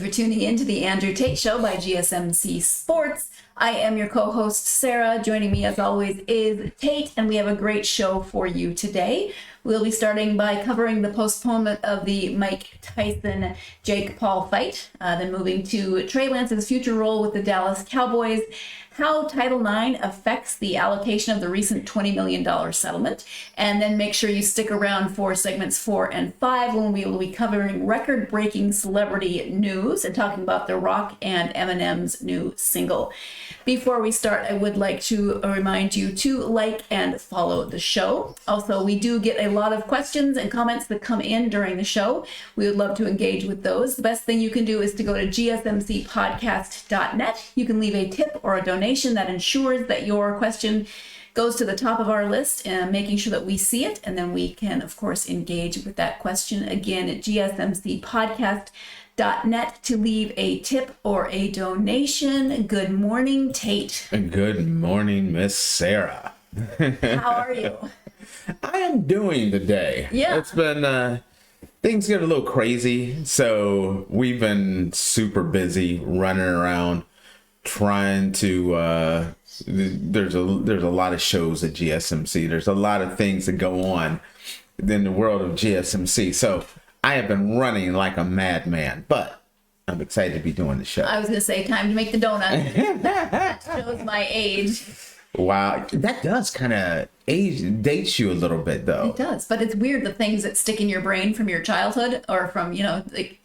for tuning in to the Andrew Tate Show by GSMC Sports. I am your co-host, Sarah. Joining me, as always, is Tate, and we have a great show for you today. We'll be starting by covering the postponement of the Mike Tyson-Jake Paul fight, then moving to Trey Lance's future role with the Dallas Cowboys, how Title IX affects the allocation of the recent $20 million settlement, and then make sure you stick around for segments 4 and 5 when we will be covering record-breaking celebrity news and talking about The Rock and Eminem's new single. Before we start, I would like to remind you to like and follow the show. Also, we do get a lot of questions and comments that come in during the show. We would love to engage with those. The best thing you can do is to go to gsmcpodcast.net. You can leave a tip or a donation that ensures that your question goes to the top of our list, and making sure that we see it, and then we can, of course, engage with that question again at gsmcpodcast.net to leave a tip or a donation. Good morning, Tate. Good morning, Miss Sarah. How are you? I am doing today. Yeah. It's been, things get a little crazy, so we've been super busy running around trying to, there's a lot of shows at GSMC. There's a lot of things that go on in the world of GSMC. So I have been running like a madman, but I'm excited to be doing the show. I was going to say, time to make the donut. That shows my age. Wow. That does kind of dates you a little bit, though. It does, but it's weird, the things that stick in your brain from your childhood or from, like,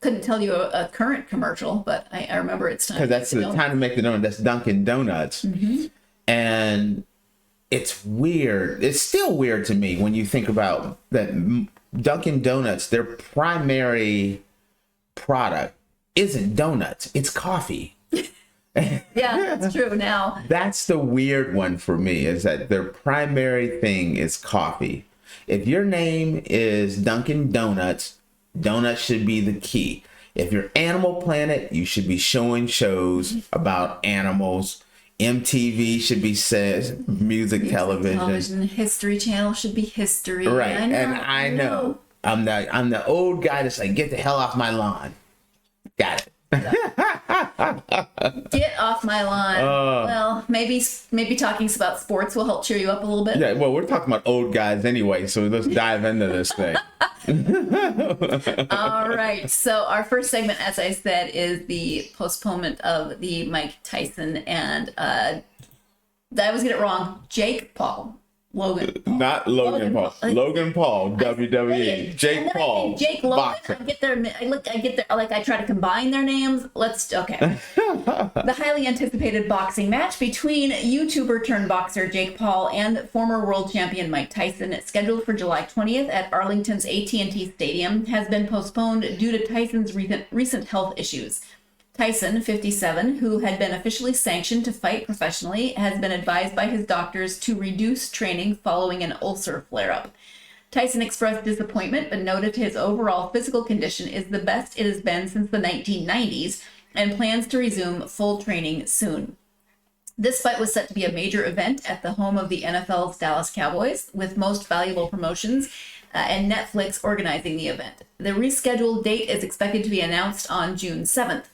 couldn't tell you a current commercial, but I remember it's time. Because that's the time to make the donut. That's Dunkin' Donuts. Mm-hmm. And it's weird. It's still weird to me when you think about that Dunkin' Donuts, their primary product isn't donuts. It's coffee. Yeah, that's true now. That's the weird one for me, is that their primary thing is coffee. If your name is Dunkin' Donuts, donuts should be the key. If you're Animal Planet, you should be showing shows about animals. MTV should be music television. History Channel should be history. Right, I know. I'm the old guy that's like, get the hell off my lawn. Got it. Get off my lawn. Well, maybe talking about sports will help cheer you up a little bit. Yeah, well, we're talking about old guys anyway, so let's dive into this thing. All right. So our first segment, as I said, is the postponement of the Mike Tyson and I always get it wrong. Jake Paul. Logan Paul. Not Logan Paul. Logan Paul, WWE. Jake Paul. Jake Logan. I get their. I try to combine their names. Okay. The highly anticipated boxing match between YouTuber turned boxer Jake Paul and former world champion Mike Tyson, scheduled for July 20th at Arlington's AT&T Stadium, has been postponed due to Tyson's recent health issues. Tyson, 57, who had been officially sanctioned to fight professionally, has been advised by his doctors to reduce training following an ulcer flare-up. Tyson expressed disappointment, but noted his overall physical condition is the best it has been since the 1990s and plans to resume full training soon. This fight was set to be a major event at the home of the NFL's Dallas Cowboys, with Most Valuable Promotions and Netflix organizing the event. The rescheduled date is expected to be announced on June 7th.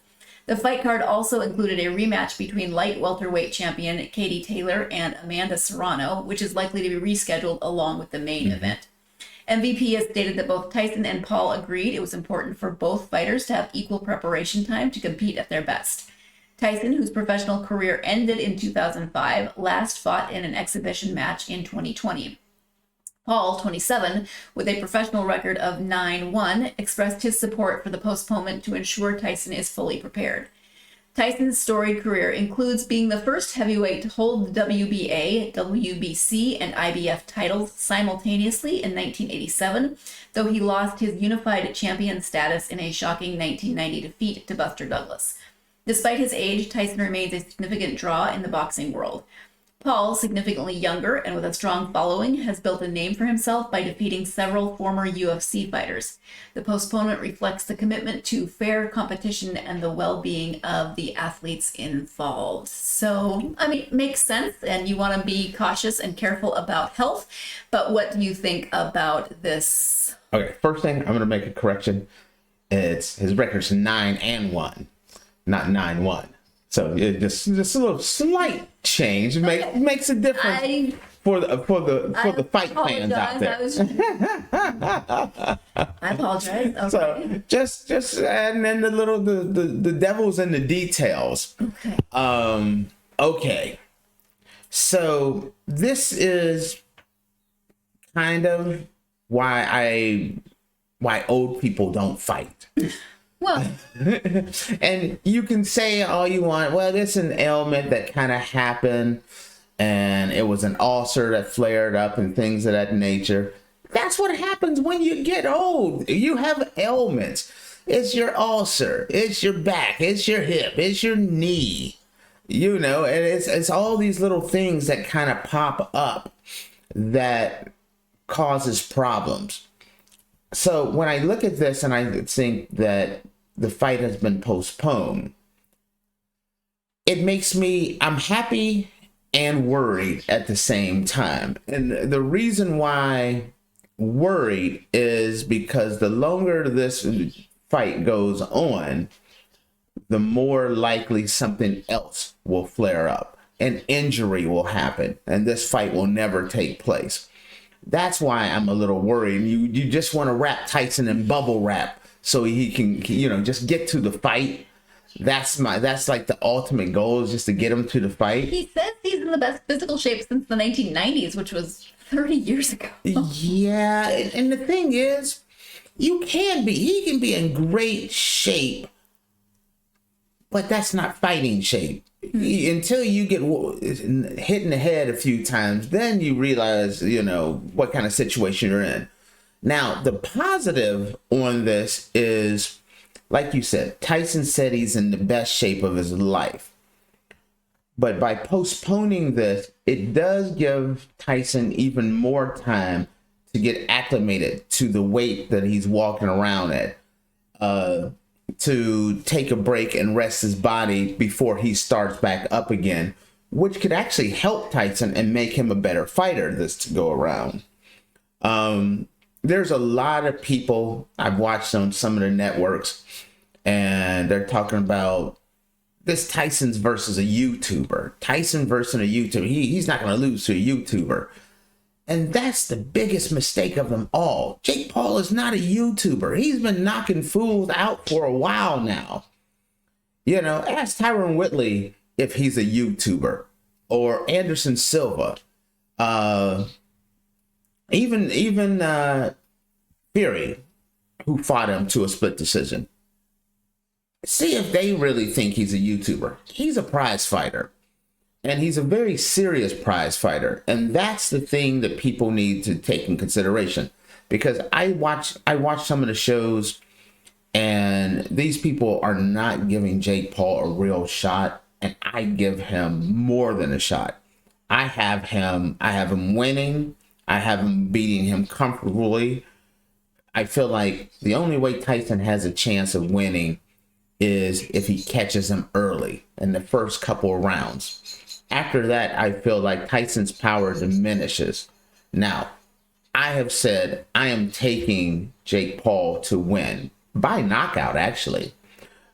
The fight card also included a rematch between light welterweight champion Katie Taylor and Amanda Serrano, which is likely to be rescheduled along with the main event. MVP has stated that both Tyson and Paul agreed it was important for both fighters to have equal preparation time to compete at their best. Tyson, whose professional career ended in 2005, last fought in an exhibition match in 2020. Paul, 27, with a professional record of 9-1, expressed his support for the postponement to ensure Tyson is fully prepared. Tyson's storied career includes being the first heavyweight to hold the WBA, WBC, and IBF titles simultaneously in 1987, though he lost his unified champion status in a shocking 1990 defeat to Buster Douglas. Despite his age, Tyson remains a significant draw in the boxing world. Paul, significantly younger and with a strong following, has built a name for himself by defeating several former UFC fighters. The postponement reflects the commitment to fair competition and the well-being of the athletes involved. So, it makes sense, and you want to be cautious and careful about health, but what do you think about this? Okay, first thing, I'm going to make a correction. his record's 9-1, not 9-1. So it just a little slight change makes a difference for the fight fans out there. I apologize. Okay. So just and then the devil's in the details. Okay. Okay. So this is kind of why old people don't fight. Well, And you can say all you want. Well, it's an ailment that kind of happened, and it was an ulcer that flared up and things of that nature. That's what happens when you get old. You have ailments. It's your ulcer. It's your back. It's your hip. It's your knee. You know, and it's all these little things that kind of pop up that causes problems. So when I look at this and I think that the fight has been postponed, it makes I'm happy and worried at the same time. And the reason why worried is because the longer this fight goes on, the more likely something else will flare up. An injury will happen, and this fight will never take place. That's why I'm a little worried. You just want to wrap Tyson in bubble wrap so he can, just get to the fight. That's like the ultimate goal, is just to get him to the fight. he says he's in the best physical shape since the 1990s, which was 30 years ago. Yeah, and the thing is, he can be in great shape, but that's not fighting shape. Until you get hit in the head a few times, then you realize, what kind of situation you're in. Now, the positive on this is, like you said, Tyson said he's in the best shape of his life. But by postponing this, it does give Tyson even more time to get acclimated to the weight that he's walking around at. To take a break and rest his body before he starts back up again, which could actually help Tyson and make him a better fighter this to go around. There's a lot of people I've watched on some of the networks, and they're talking about this Tyson's versus a YouTuber. Tyson versus a YouTuber. He's not going to lose to a YouTuber. And that's the biggest mistake of them all. Jake Paul is not a YouTuber. He's been knocking fools out for a while now. Ask Tyron Whitley if he's a YouTuber, or Anderson Silva. Even Fury, who fought him to a split decision. See if they really think he's a YouTuber. He's a prize fighter. And he's a very serious prize fighter. And that's the thing that people need to take in consideration. Because I watch some of the shows, and these people are not giving Jake Paul a real shot. And I give him more than a shot. I have him winning. I have him beating him comfortably. I feel like the only way Tyson has a chance of winning is if he catches him early in the first couple of rounds. After that, I feel like Tyson's power diminishes. Now, I have said I am taking Jake Paul to win by knockout, actually,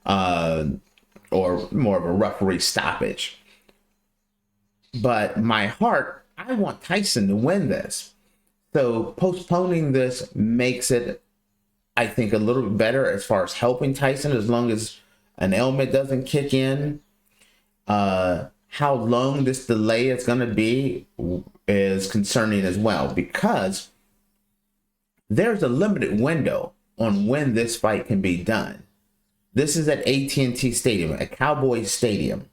or more of a referee stoppage. But my heart, I want Tyson to win this. So postponing this makes it, I think, a little bit better as far as helping Tyson, as long as an ailment doesn't kick in. How long this delay is going to be is concerning as well, because there's a limited window on when this fight can be done. This is at AT&T Stadium, at Cowboys Stadium.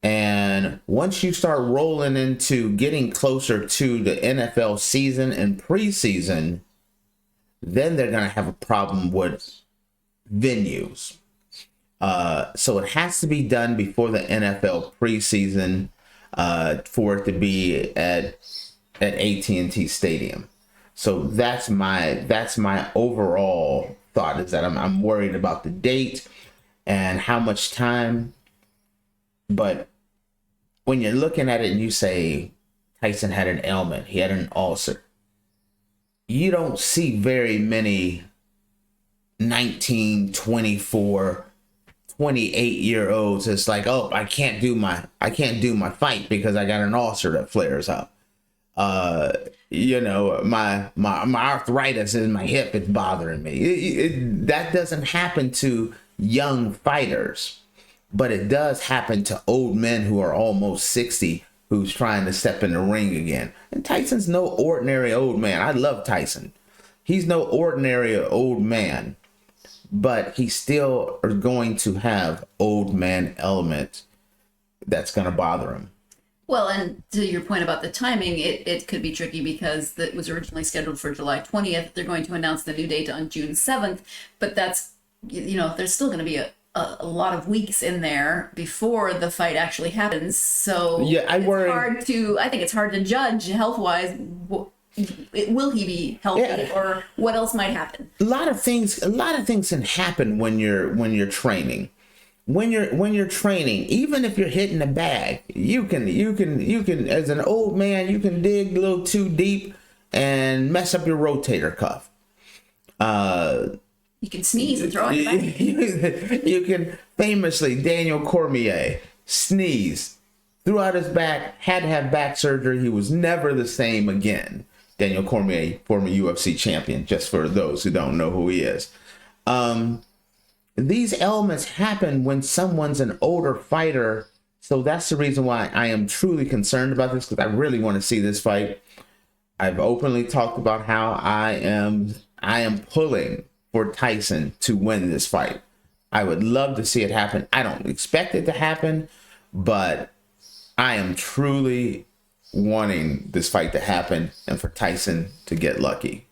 And once you start rolling into getting closer to the NFL season and preseason, then they're going to have a problem with venues. So it has to be done before the NFL preseason for it to be at AT&T Stadium. So that's my overall thought, is that I'm worried about the date and how much time. But when you're looking at it and you say Tyson had an ailment, he had an ulcer, you don't see very many 19, 24, 28-year-olds. It's like, oh, I can't do my fight because I got an ulcer that flares up. My arthritis in my hip is bothering me. That doesn't happen to young fighters, but it does happen to old men who are almost 60 who's trying to step in the ring again. And Tyson's no ordinary old man. I love Tyson. He's no ordinary old man, but he still are going to have old man element that's going to bother him. Well, and to your point about the timing, it could be tricky because it was originally scheduled for July 20th. They're going to announce the new date on June 7th, but that's, there's still going to be a lot of weeks in there before the fight actually happens. So yeah, I think it's hard to judge health-wise. Will he be healthy, or what else might happen? A lot of things can happen when you're training. When you're training, even if you're hitting the bag, you can as an old man, you can dig a little too deep and mess up your rotator cuff. You can sneeze and throw it back. You can famously, Daniel Cormier sneezed, threw out his back, had to have back surgery. He was never the same again. Daniel Cormier, former UFC champion, just for those who don't know who he is. These elements happen when someone's an older fighter. So that's the reason why I am truly concerned about this, because I really want to see this fight. I've openly talked about how I am pulling for Tyson to win this fight. I would love to see it happen. I don't expect it to happen, but I am truly wanting this fight to happen and for Tyson to get lucky.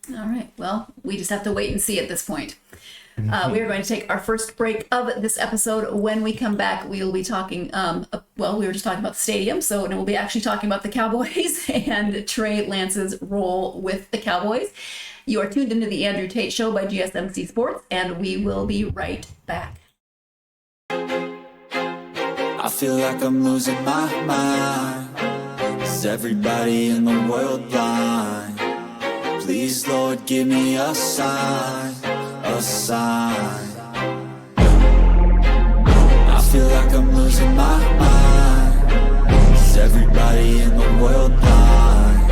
All right. Well, we just have to wait and see at this point. We are going to take our first break of this episode. When we come back, we will be talking, we were just talking about the stadium, so we'll be actually talking about the Cowboys and Trey Lance's role with the Cowboys. You are tuned into the Andrew Tate Show by GSMC Sports, and we will be right back. I feel like I'm losing my mind. Is everybody in the world blind? Please, Lord, give me a sign, a sign. I feel like I'm losing my mind. Is everybody in the world blind?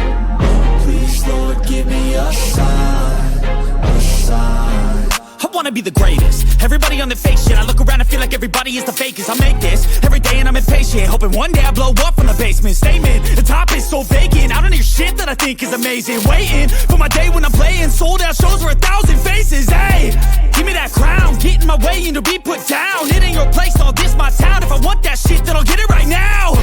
Please, Lord, give me a sign, a sign. I wanna be the greatest. Everybody on the fake shit. I look around and feel like everybody is the fakest. I make this every day and I'm impatient, hoping one day I blow up from the basement. Statement, the top is so vacant. I don't hear shit that I think is amazing. Waiting for my day when I'm playing sold out shows for 1,000 faces. Hey, give me that crown, get in my way and to be put down. It ain't your place, all this my town. If I want that shit, then I'll get it right now.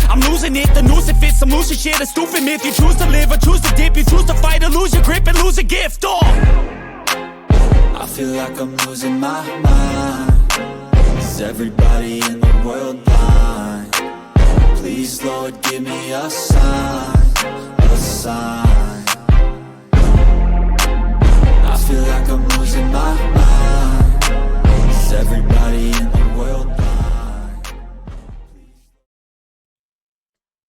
I'm losing it, the noose it fits. I'm losing shit, a stupid myth. You choose to live or choose to dip. You choose to fight or lose your grip and lose a gift. I feel like I'm losing my mind. Is everybody in the world blind? Please, Lord, give me a sign, a sign. I feel like I'm losing my mind. Is everybody in the world blind?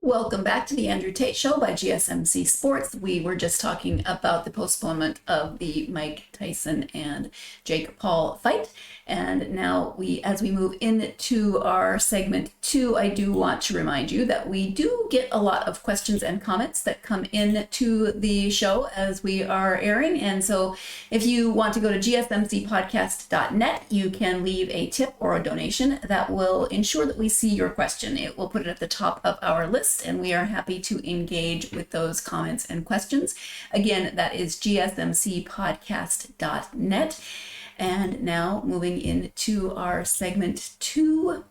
Welcome back to the Andrew Tate Show by GSMC Sports. We were just talking about the postponement of the Mike Tyson and Jake Paul fight. And now as we move into our segment 2, I do want to remind you that we do get a lot of questions and comments that come in to the show as we are airing. And so if you want to go to gsmcpodcast.net, you can leave a tip or a donation that will ensure that we see your question. It will put it at the top of our list, and we are happy to engage with those comments and questions. Again, that is gsmcpodcast.net. And now moving into our segment 2,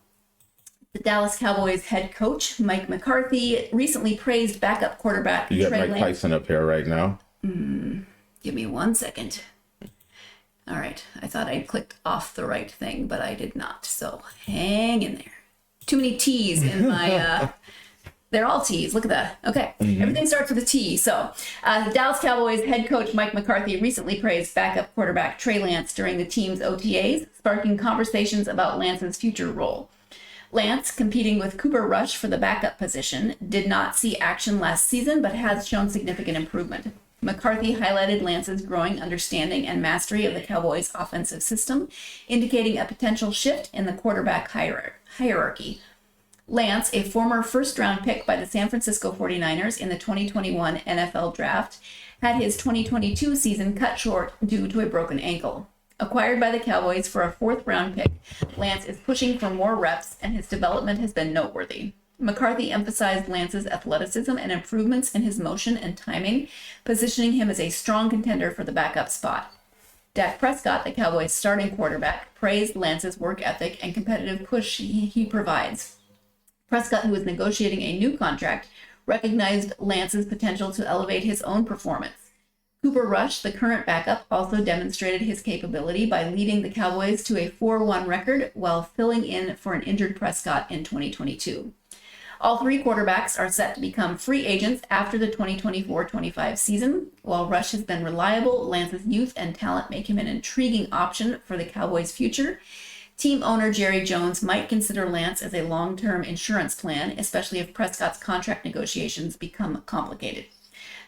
the Dallas Cowboys head coach, Mike McCarthy, recently praised backup quarterback You got Trey Mike Lance. Tyson up here right now. Give me 1 second. All right. I thought I clicked off the right thing, but I did not. So hang in there. Too many T's in my... They're all T's. Look at that. Okay. Everything starts with a T. So the Dallas Cowboys head coach Mike McCarthy recently praised backup quarterback Trey Lance during the team's OTAs, sparking conversations about Lance's future role. Lance, competing with Cooper Rush for the backup position, did not see action last season, but has shown significant improvement. McCarthy highlighted Lance's growing understanding and mastery of the Cowboys' offensive system, indicating a potential shift in the quarterback hierarchy. Lance, a former first-round pick by the San Francisco 49ers in the 2021 NFL Draft, had his 2022 season cut short due to a broken ankle. Acquired by the Cowboys for a fourth-round pick, Lance is pushing for more reps, and his development has been noteworthy. McCarthy emphasized Lance's athleticism and improvements in his motion and timing, positioning him as a strong contender for the backup spot. Dak Prescott, the Cowboys' starting quarterback, praised Lance's work ethic and competitive push he provides. Prescott, who is negotiating a new contract, recognized Lance's potential to elevate his own performance. Cooper Rush, the current backup, also demonstrated his capability by leading the Cowboys to a 4-1 record while filling in for an injured Prescott in 2022. All three quarterbacks are set to become free agents after the 2024-25 season. While Rush has been reliable, Lance's youth and talent make him an intriguing option for the Cowboys' future. Team owner Jerry Jones might consider Lance as a long-term insurance plan, especially if Prescott's contract negotiations become complicated.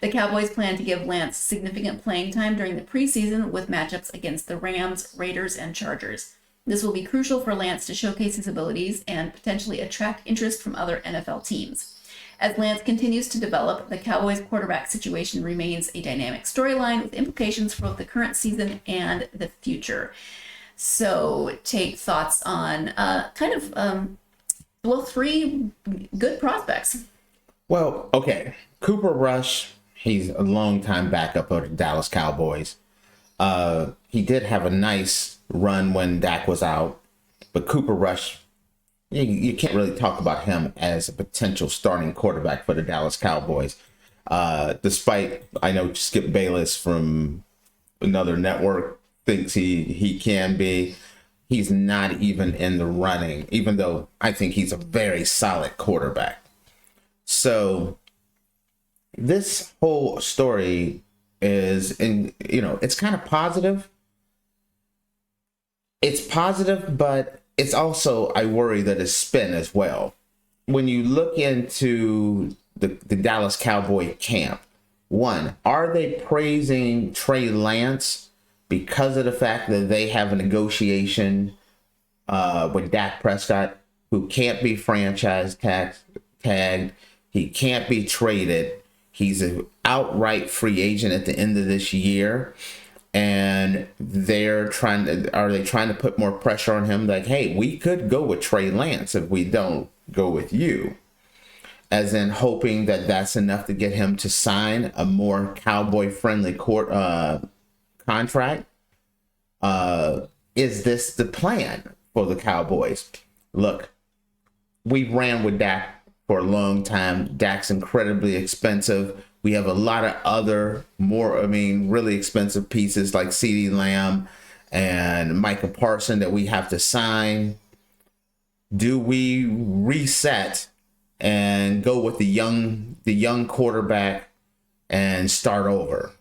The Cowboys plan to give Lance significant playing time during the preseason with matchups against the Rams, Raiders, and Chargers. This will be crucial for Lance to showcase his abilities and potentially attract interest from other NFL teams. As Lance continues to develop, the Cowboys quarterback situation remains a dynamic storyline with implications for both the current season and the future. So, take thoughts on three good prospects. Well, okay. Cooper Rush, he's a longtime backup of the Dallas Cowboys. He did have a nice run when Dak was out, but Cooper Rush, you can't really talk about him as a potential starting quarterback for the Dallas Cowboys. Despite, I know Skip Bayless from another network thinks he can be, he's not even in the running, even though I think he's a very solid quarterback. So this whole story is, it's kind of positive. It's positive, but it's also, I worry that it's spin as well. When you look into the Dallas Cowboy camp, one, are they praising Trey Lance because of the fact that they have a negotiation with Dak Prescott, who can't be franchise tagged, he can't be traded, he's an outright free agent at the end of this year, and are they trying to put more pressure on him? Like, hey, we could go with Trey Lance if we don't go with you, as in hoping that that's enough to get him to sign a more Cowboy-friendly contract. Is this the plan for the Cowboys? Look, we ran with Dak for a long time. Dak's incredibly expensive. We have a lot of other really expensive pieces like CeeDee Lamb and Micah Parsons that we have to sign. Do we reset and go with the young quarterback and start over?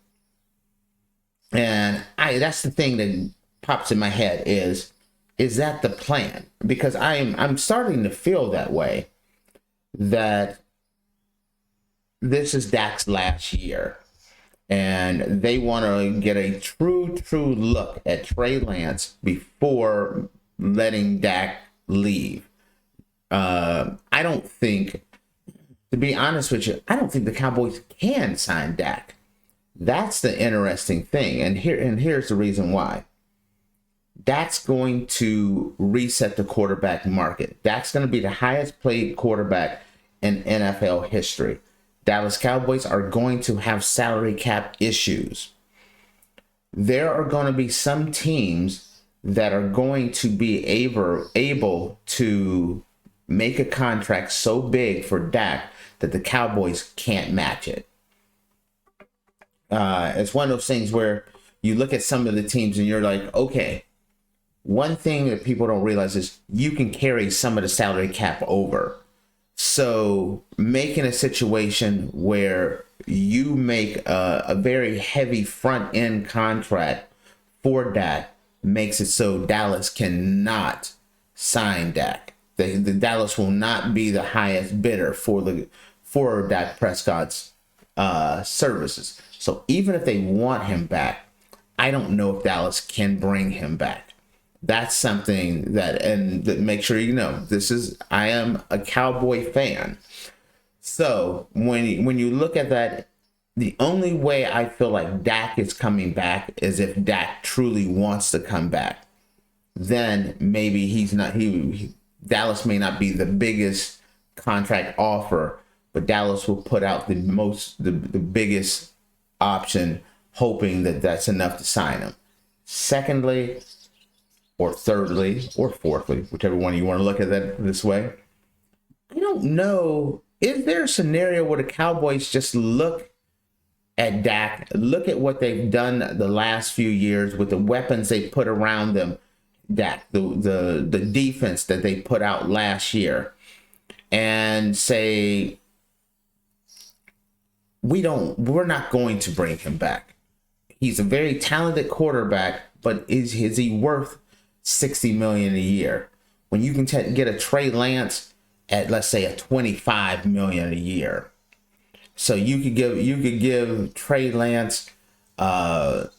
And that's the thing that pops in my head is that the plan? Because I'm starting to feel that way, that this is Dak's last year, and they want to get a true look at Trey Lance before letting Dak leave. I don't think, to be honest with you, I don't think the Cowboys can sign Dak. That's the interesting thing, and here's the reason why. Dak's going to reset the quarterback market. Dak's going to be the highest paid quarterback in NFL history. Dallas Cowboys are going to have salary cap issues. There are going to be some teams that are going to be able to make a contract so big for Dak that the Cowboys can't match it. It's one of those things where you look at some of the teams and you're like, okay, one thing that people don't realize is you can carry some of the salary cap over. So making a situation where you make a very heavy front end contract for Dak makes it so Dallas cannot sign Dak. The Dallas will not be the highest bidder for Dak Prescott's services. So even if they want him back, I don't know if Dallas can bring him back. That's something that make sure you know, I am a Cowboy fan. So when you look at that, the only way I feel like Dak is coming back is if Dak truly wants to come back. Then maybe Dallas may not be the biggest contract offer, but Dallas will put out the biggest option, hoping that that's enough to sign him. Secondly, or thirdly, or fourthly, whichever one you want to look at that this way, I don't know. Is there a scenario where the Cowboys just look at Dak, look at what they've done the last few years with the weapons they put around them, Dak, the defense that they put out last year, and say, we're not going to bring him back. He's a very talented quarterback, but is he worth $60 million a year when you can get a Trey Lance at, let's say, a $25 million a year? So you could give Trey Lance a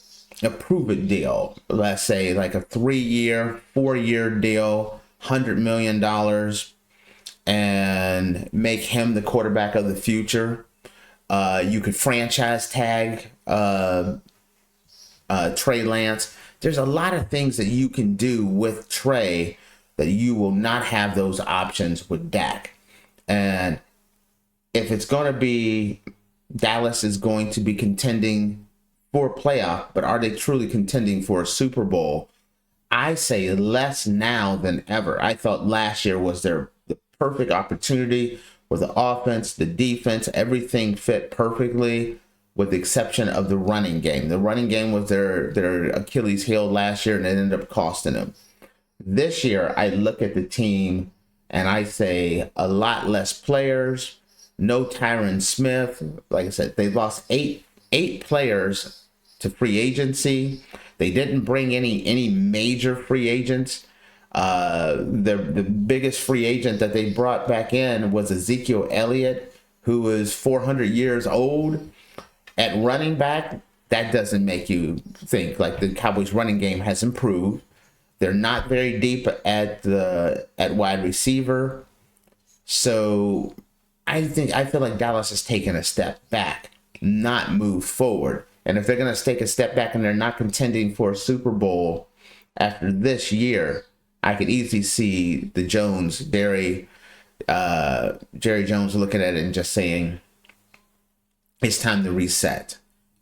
prove-it deal, let's say like a 3-year, 4-year deal, $100 million, and make him the quarterback of the future. You could franchise tag Trey Lance. There's a lot of things that you can do with Trey that you will not have those options with Dak. And if it's going to be, Dallas is going to be contending for a playoff, but are they truly contending for a Super Bowl? I say less now than ever. I thought last year was the perfect opportunity where the offense, the defense, everything fit perfectly, with the exception of the running game. The running game was their Achilles heel last year, and it ended up costing them. This year, I look at the team and I say a lot less players, no Tyron Smith. Like I said, they lost eight players to free agency. They didn't bring any major free agents. The biggest free agent that they brought back in was Ezekiel Elliott, who is 400 years old. At running back, that doesn't make you think like the Cowboys running game has improved. They're not very deep at wide receiver. So I feel like Dallas has taken a step back, not moved forward. And if they're going to take a step back and they're not contending for a Super Bowl after this year, I could easily see the Jerry Jones looking at it and just saying, it's time to reset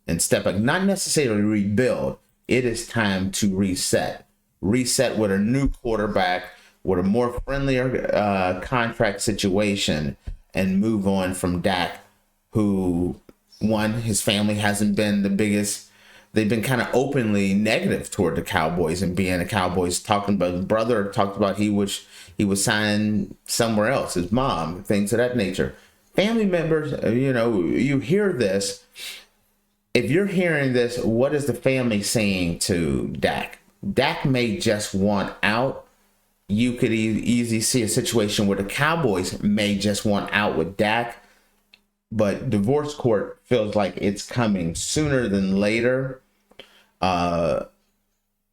and step back. Not necessarily rebuild. It is time to reset. Reset with a new quarterback, with a more friendlier contract situation, and move on from Dak, who, his family hasn't been the biggest. They've been kind of openly negative toward the Cowboys and being a Cowboys. Talking about his brother, talked about he was signed somewhere else, his mom, things of that nature. Family members, you hear this. If you're hearing this, what is the family saying to Dak? Dak may just want out. You could easily see a situation where the Cowboys may just want out with Dak, but divorce court feels like it's coming sooner than later.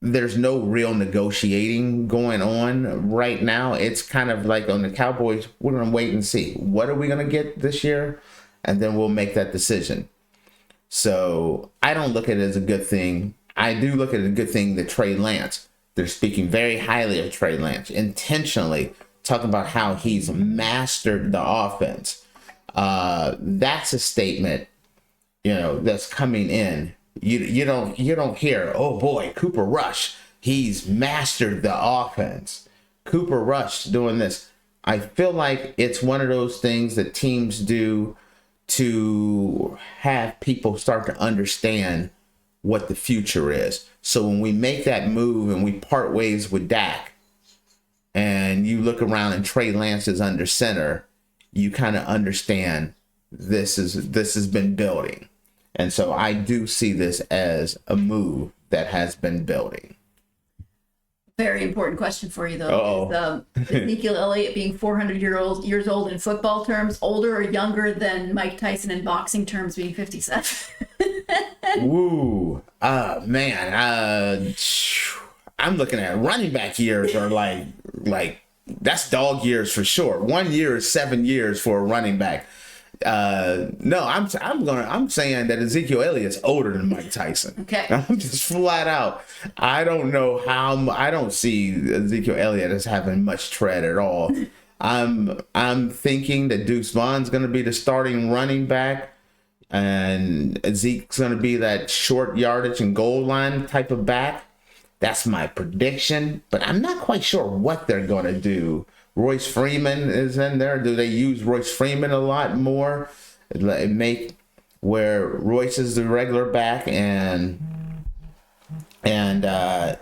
There's no real negotiating going on right now. It's kind of like on the Cowboys, we're going to wait and see. What are we going to get this year? And then we'll make that decision. So I don't look at it as a good thing. I do look at it as a good thing that Trey Lance, they're speaking very highly of Trey Lance, intentionally talking about how he's mastered the offense. That's a statement, that's coming in. You don't hear, oh boy, Cooper Rush, he's mastered the offense. Cooper Rush doing this. I feel like it's one of those things that teams do to have people start to understand what the future is. So when we make that move and we part ways with Dak, and you look around and Trey Lance is under center, you kind of understand this has been building. And so I do see this as a move that has been building. Very important question for you, though. Uh-oh. Is Ezekiel Elliott being 400 years old in football terms, older or younger than Mike Tyson in boxing terms, being 57? Woo. Man. I'm looking at running back years are like that's dog years for sure. 1 year is 7 years for a running back. No, I'm saying that Ezekiel Elliott's older than Mike Tyson. Okay. I'm just flat out. I don't know how. I don't see Ezekiel Elliott as having much tread at all. I'm thinking that Deuce Vaughn's going to be the starting running back, and Ezekiel's going to be that short yardage and goal line type of back. That's my prediction, but I'm not quite sure what they're going to do. Royce Freeman is in there. Do they use Royce Freeman a lot more? Make where Royce is the regular back and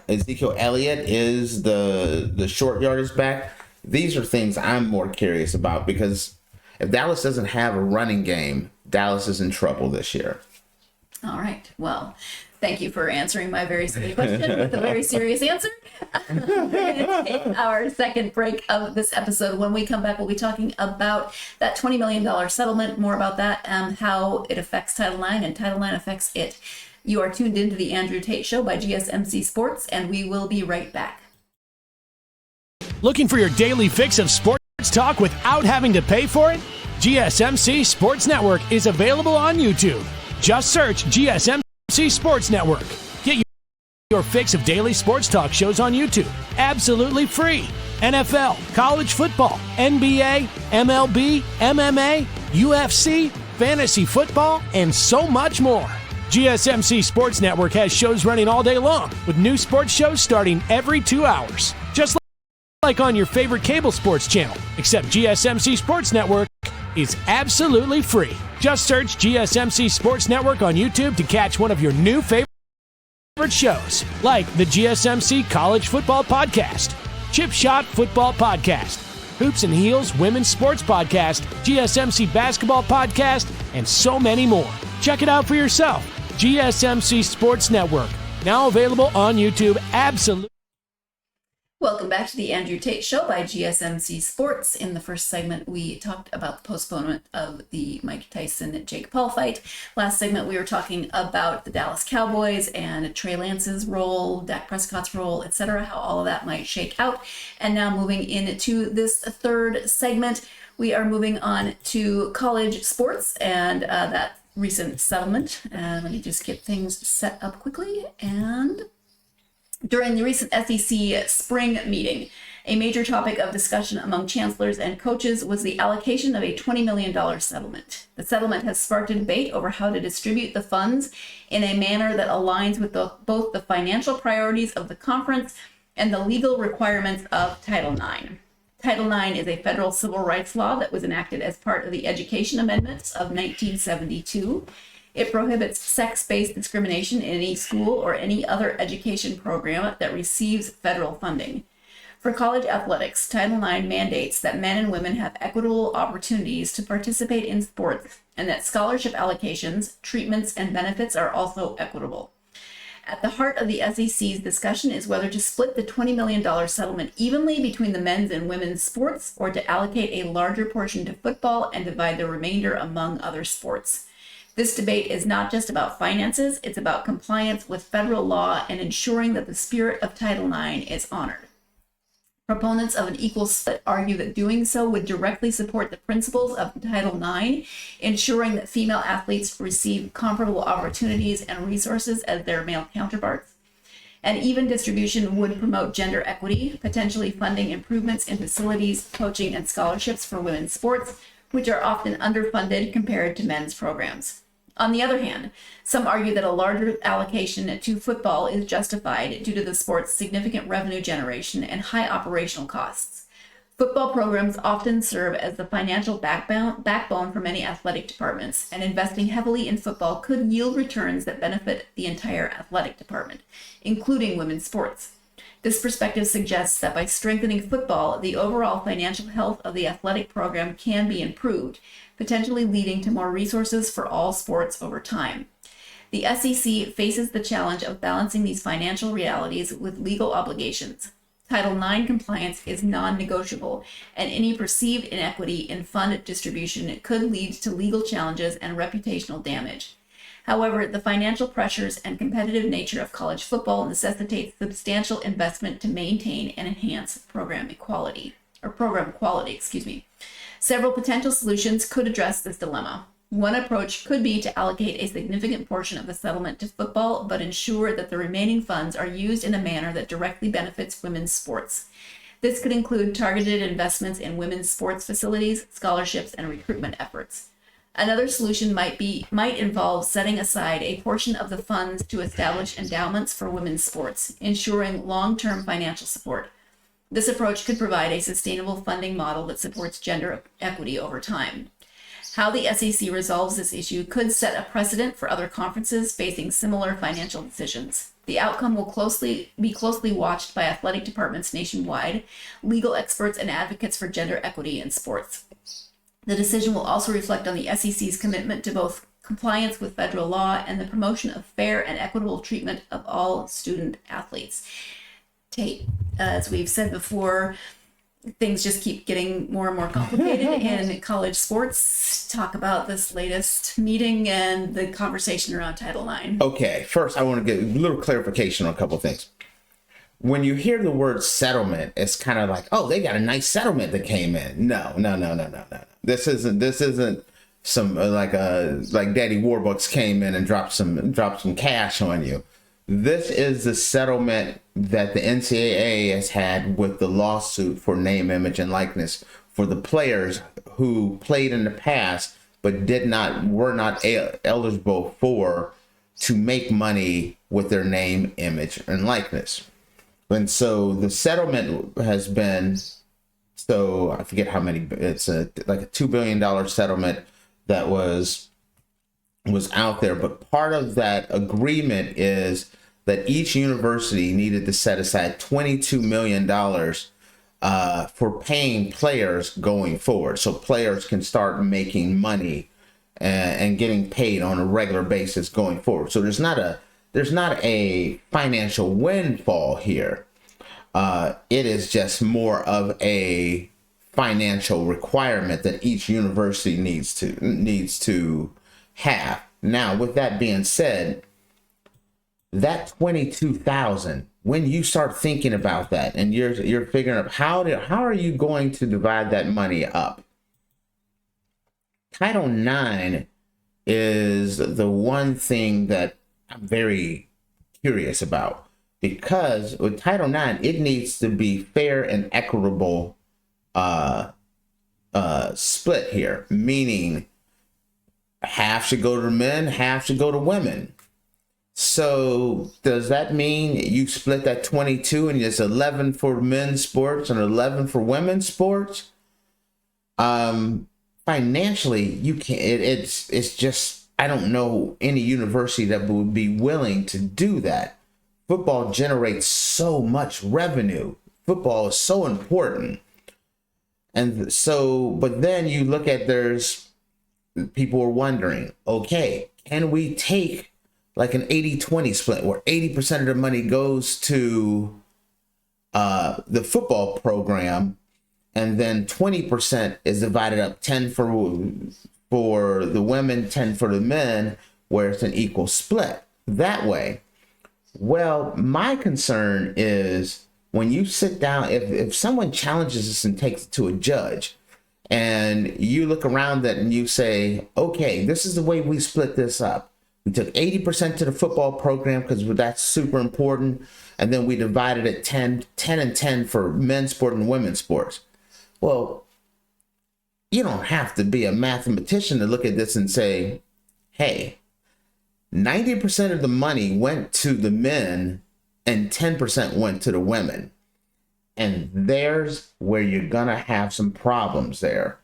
Ezekiel Elliott is the short yardage back. These are things I'm more curious about, because if Dallas doesn't have a running game, Dallas is in trouble this year. All right. Well, thank you for answering my very silly question with a very serious answer. We're going to take our second break of this episode. When we come back, we'll be talking about that $20 million settlement, more about that, how it affects Title IX and Title IX affects it. You are tuned into the Andrew Tate Show by GSMC Sports, and we will be right back. Looking for your daily fix of sports talk without having to pay for it? GSMC Sports Network is available on YouTube. Just search GSMC Sports Network. Get your fix of daily sports talk shows on YouTube, absolutely free. NFL, college football, NBA, MLB, MMA, UFC, fantasy football, and so much more. GSMC Sports Network has shows running all day long, with new sports shows starting every 2 hours. Just like on your favorite cable sports channel, except GSMC Sports Network is absolutely free. Just search GSMC Sports Network on YouTube to catch one of your new favorite shows, like the GSMC College Football Podcast, Chip Shot Football Podcast, Hoops and Heels Women's Sports Podcast, GSMC Basketball Podcast, and so many more. Check it out for yourself. GSMC Sports Network, now available on YouTube, absolutely. Welcome back to the Andrew Tate Show by GSMC Sports. In the first segment, we talked about the postponement of the Mike Tyson-Jake Paul fight. Last segment, we were talking about the Dallas Cowboys and Trey Lance's role, Dak Prescott's role, etc., how all of that might shake out. And now moving into this third segment, we are moving on to college sports and that recent settlement. Let me just get things set up quickly. And during the recent SEC spring meeting, a major topic of discussion among chancellors and coaches was the allocation of a $20 million settlement. The settlement has sparked a debate over how to distribute the funds in a manner that aligns with both the financial priorities of the conference and the legal requirements of Title IX. Title IX is a federal civil rights law that was enacted as part of the Education Amendments of 1972. It prohibits sex-based discrimination in any school or any other education program that receives federal funding. For college athletics, Title IX mandates that men and women have equitable opportunities to participate in sports and that scholarship allocations, treatments, and benefits are also equitable. At the heart of the SEC's discussion is whether to split the $20 million settlement evenly between the men's and women's sports or to allocate a larger portion to football and divide the remainder among other sports. This debate is not just about finances, it's about compliance with federal law and ensuring that the spirit of Title IX is honored. Proponents of an equal split argue that doing so would directly support the principles of Title IX, ensuring that female athletes receive comparable opportunities and resources as their male counterparts. An even distribution would promote gender equity, potentially funding improvements in facilities, coaching, and scholarships for women's sports, which are often underfunded compared to men's programs. On the other hand, some argue that a larger allocation to football is justified due to the sport's significant revenue generation and high operational costs. Football programs often serve as the financial backbone for many athletic departments, and investing heavily in football could yield returns that benefit the entire athletic department, including women's sports. This perspective suggests that by strengthening football, the overall financial health of the athletic program can be improved, potentially leading to more resources for all sports over time. The SEC faces the challenge of balancing these financial realities with legal obligations. Title IX compliance is non-negotiable, and any perceived inequity in fund distribution could lead to legal challenges and reputational damage. However, the financial pressures and competitive nature of college football necessitates substantial investment to maintain and enhance program quality. Several potential solutions could address this dilemma. One approach could be to allocate a significant portion of the settlement to football, but ensure that the remaining funds are used in a manner that directly benefits women's sports. This could include targeted investments in women's sports facilities, scholarships, and recruitment efforts. Another solution might involve setting aside a portion of the funds to establish endowments for women's sports, ensuring long-term financial support. This approach could provide a sustainable funding model that supports gender equity over time. How the SEC resolves this issue could set a precedent for other conferences facing similar financial decisions. The outcome will be closely watched by athletic departments nationwide, legal experts, and advocates for gender equity in sports. The decision will also reflect on the SEC's commitment to both compliance with federal law and the promotion of fair and equitable treatment of all student athletes. Tate, as we've said before, things just keep getting more and more complicated in college sports. Talk about this latest meeting and the conversation around Title IX. Okay, first I want to get a little clarification on a couple of things. When you hear the word settlement, it's kind of like, oh, they got a nice settlement that came in. No. This isn't some like Daddy Warbucks came in and dropped some cash on you. This is the settlement that the NCAA has had with the lawsuit for name, image, and likeness for the players who played in the past but were not eligible to make money with their name, image, and likeness. And so the settlement has been, I forget how many, it's like a $2 billion settlement that was out there. But part of that agreement is that each university needed to set aside $22 million for paying players going forward. So players can start making money and getting paid on a regular basis going forward. So there's not a financial windfall here. It is just more of a financial requirement that each university needs to have. Now, with that being said, that 22,000, when you start thinking about that and you're figuring out how are you going to divide that money up? Title IX is the one thing that I'm very curious about, because with Title IX, it needs to be fair and equitable split here, meaning half should go to men, half should go to women. So does that mean you split that 22 and it's 11 for men's sports and 11 for women's sports? Financially, you can't. It's just, I don't know any university that would be willing to do that. Football generates so much revenue. Football is so important. And so, but then you look at people are wondering, okay, can we take like an 80-20 split where 80% of the money goes to the football program, and then 20% is divided up, 10 for the women, 10 for the men, where it's an equal split that way. Well, my concern is when you sit down, if someone challenges this and takes it to a judge, and you look around that and you say, okay, this is the way we split this up. We took 80% to the football program because that's super important. And then we divided it 10 and 10 for men's sport and women's sports. Well, you don't have to be a mathematician to look at this and say, hey, 90% of the money went to the men and 10% went to the women. And there's where you're going to have some problems there.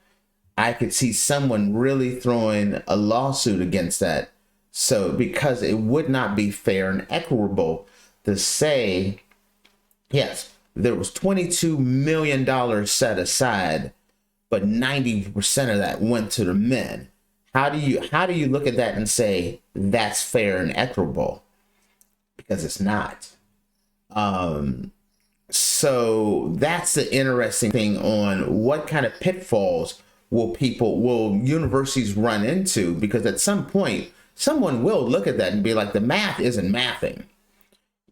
I could see someone really throwing a lawsuit against that. So, because it would not be fair and equitable to say, yes, there was $22 million set aside, but 90% of that went to the men. How do you look at that and say that's fair and equitable? Because it's not. So that's the interesting thing on what kind of pitfalls will universities run into, because at some point someone will look at that and be like, the math isn't mathing.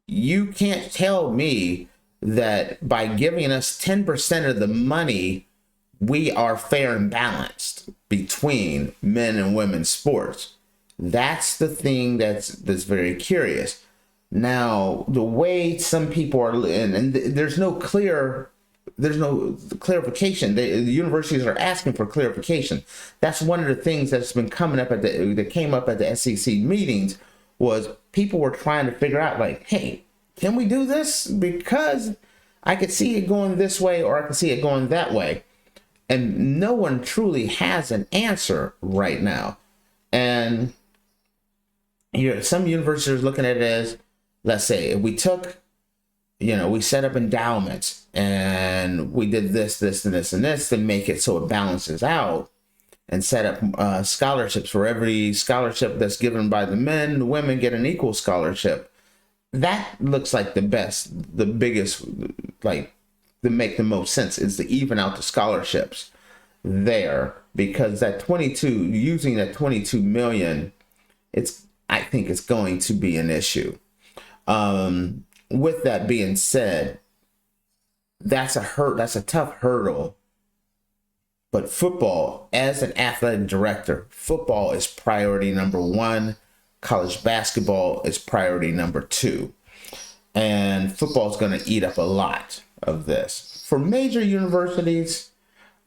You can't tell me that by giving us 10% of the money, we are fair and balanced between men and women's sports. That's the thing that's very curious. Now, the way some people are, and there's no clarification. The universities are asking for clarification. That's one of the things that's been coming up that came up at the SEC meetings, was people were trying to figure out, like, hey, can we do this? Because I could see it going this way, or I could see it going that way. And no one truly has an answer right now. And some universities are looking at it as, let's say, if we took, we set up endowments and we did this, this, and this, and this to make it so it balances out, and set up scholarships for every scholarship that's given by the men, the women get an equal scholarship. That looks like the biggest, like, to make the most sense is to even out the scholarships there, because using that 22 million, I think it's going to be an issue. With that being said, that's a tough hurdle. But football, as an athletic director, football is priority number one. College basketball is priority number two. And football is going to eat up a lot of this. For major universities,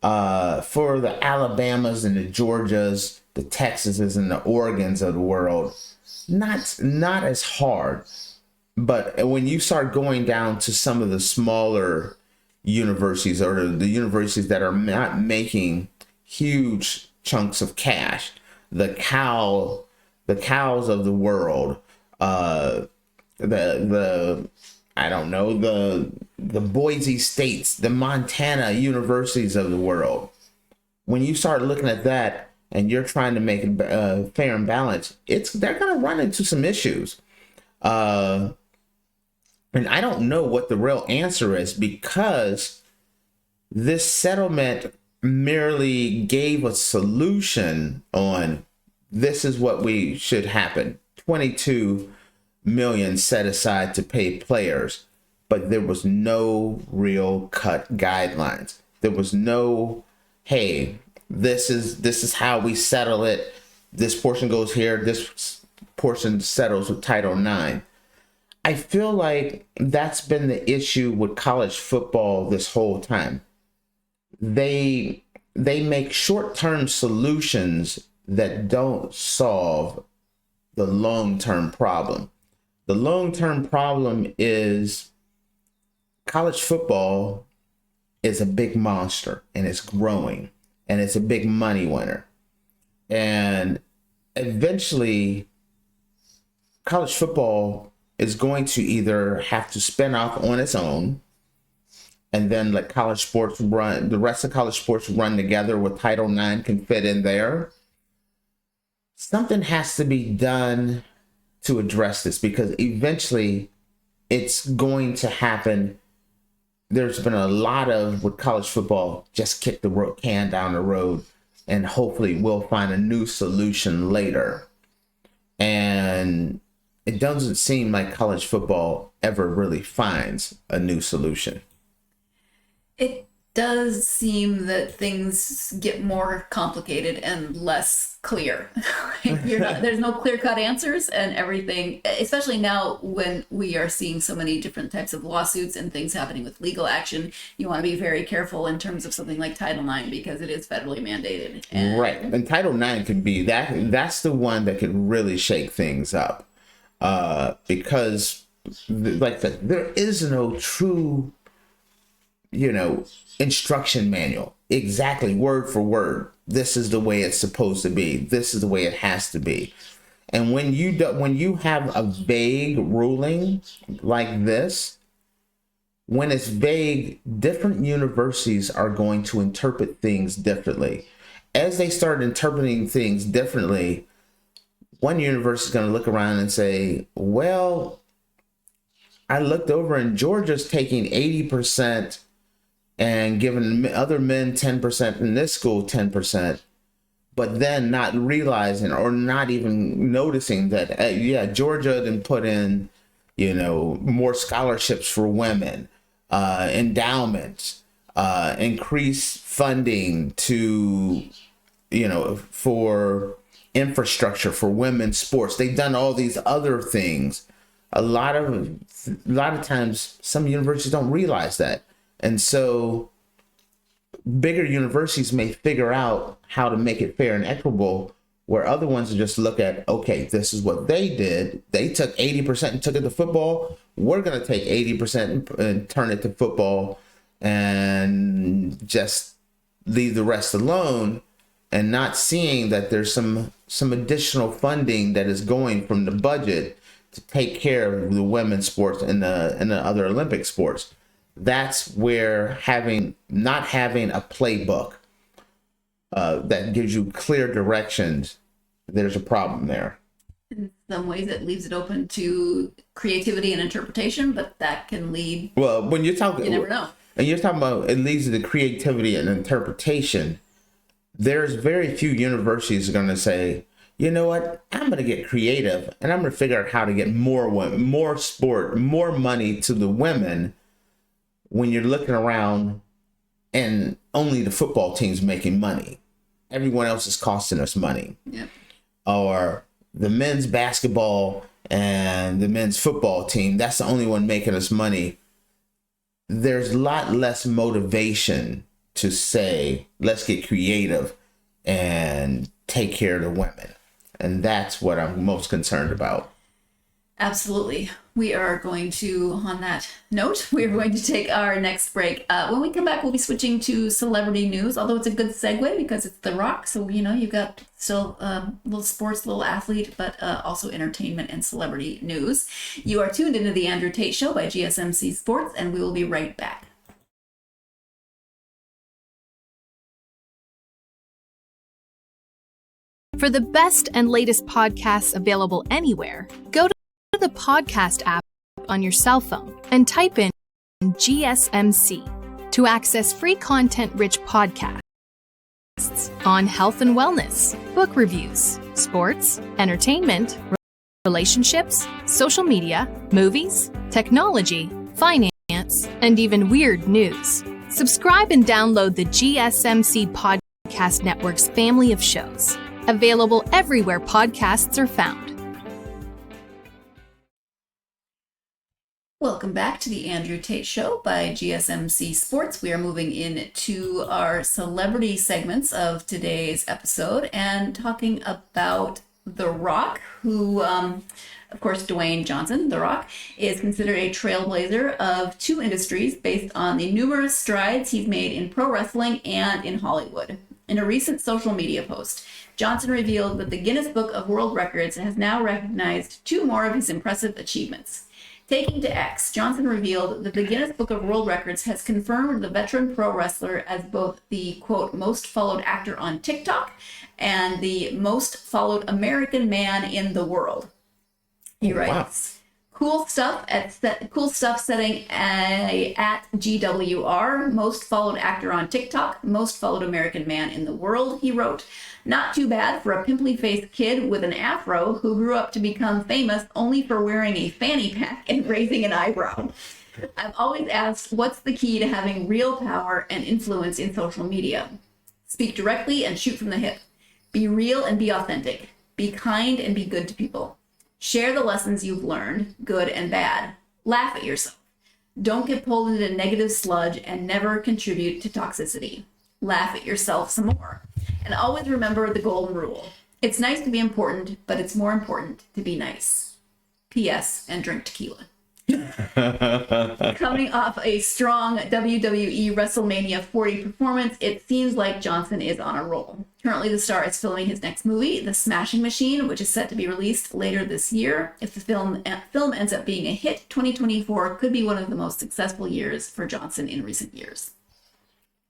for the Alabamas and the Georgias, the Texases and the Oregons of the world, not as hard. But when you start going down to some of the smaller universities, or the universities that are not making huge chunks of cash, the cows of the world, the Boise States, the Montana universities of the world. When you start looking at that and you're trying to make it fair and balanced, they're going to run into some issues. And I don't know what the real answer is, because this settlement merely gave a solution on this is what we should happen. 22 million set aside to pay players, but there was no real cut guidelines. There was no, hey, this is how we settle it. This portion goes here. This portion settles with Title IX. I feel like that's been the issue with college football this whole time. They make short-term solutions that don't solve the long-term problem. The long-term problem is college football is a big monster, and it's growing, and it's a big money winner. And eventually, college football is going to either have to spin off on its own, and then let college sports run, the rest of college sports run together with Title IX can fit in there. Something has to be done to address this, because eventually it's going to happen. There's been a lot of, with college football, just kick the can down the road, and hopefully we'll find a new solution later. And it doesn't seem like college football ever really finds a new solution. It does seem that things get more complicated and less clear. There's no clear-cut answers, and everything, especially now when we are seeing so many different types of lawsuits and things happening with legal action. You want to be very careful in terms of something like Title IX, because it is federally mandated. Right. And Title IX could be that's the one that could really shake things up. Because, like I said, there is no true, instruction manual, exactly word for word. This is the way it's supposed to be. This is the way it has to be. And when you have a vague ruling like this, when it's vague, different universities are going to interpret things differently. As they start interpreting things differently, one university is going to look around and say, well, I looked over and Georgia's taking 80% and giving other men 10% in this school 10%, but then not realizing or not even noticing that, Georgia didn't put in, more scholarships for women, endowments, increase funding to, for infrastructure for women's sports. They've done all these other things. A lot of times some universities don't realize that. And so bigger universities may figure out how to make it fair and equitable, where other ones just look at, okay, this is what they did. They took 80% and took it to football. We're going to take 80% and turn it to football and just leave the rest alone, and not seeing that there's some additional funding that is going from the budget to take care of the women's sports and the other Olympic sports. That's where not having a playbook that gives you clear directions, there's a problem there. In some ways, it leaves it open to creativity and interpretation, but that can lead. Well, when you're talking, you never know. And you're talking about it leads to creativity and interpretation. There's very few universities are going to say, you know what, I'm going to get creative and I'm going to figure out how to get more women, more sport, more money to the women, when you're looking around and only the football team's making money. Everyone else is costing us money. Yep. Or the men's basketball and the men's football team, that's the only one making us money. There's a lot less motivation to say, let's get creative and take care of the women. And that's what I'm most concerned about. Absolutely. We are going to, on that note, we're going to take our next break. When we come back, we'll be switching to celebrity news, although it's a good segue because it's The Rock. So, you've got still little sports, little athlete, but also entertainment and celebrity news. You are tuned into the Andrew Tate Show by GSMC Sports, and we will be right back. For the best and latest podcasts available anywhere, go to the podcast app on your cell phone and type in GSMC to access free content-rich podcasts on health and wellness, book reviews, sports, entertainment, relationships, social media, movies, technology, finance, and even weird news. Subscribe and download the GSMC Podcast Network's family of shows, available everywhere podcasts are found. Welcome back to the Andrew Tate Show by GSMC Sports. We are moving into our celebrity segments of today's episode and talking about The Rock, who, of course, Dwayne Johnson, The Rock, is considered a trailblazer of two industries based on the numerous strides he's made in pro wrestling and in Hollywood. In a recent social media post, Johnson revealed that the Guinness Book of World Records has now recognized two more of his impressive achievements. Taking to X, Johnson revealed that the Guinness Book of World Records has confirmed the veteran pro wrestler as both the, quote, most followed actor on TikTok and the most followed American man in the world. He writes, Cool stuff setting at GWR, most followed actor on TikTok, most followed American man in the world, he wrote. Not too bad for a pimply-faced kid with an afro who grew up to become famous only for wearing a fanny pack and raising an eyebrow. I've always asked, what's the key to having real power and influence in social media? Speak directly and shoot from the hip. Be real and be authentic. Be kind and be good to people. Share the lessons you've learned, good and bad. Laugh at yourself. Don't get pulled into negative sludge and never contribute to toxicity. Laugh at yourself some more. And always remember the golden rule. It's nice to be important, but it's more important to be nice. P.S. and drink tequila. Coming off a strong WWE WrestleMania 40 performance, it seems like Johnson is on a roll. Currently, the star is filming his next movie, The Smashing Machine, which is set to be released later this year. If the film ends up being a hit, 2024 could be one of the most successful years for Johnson in recent years.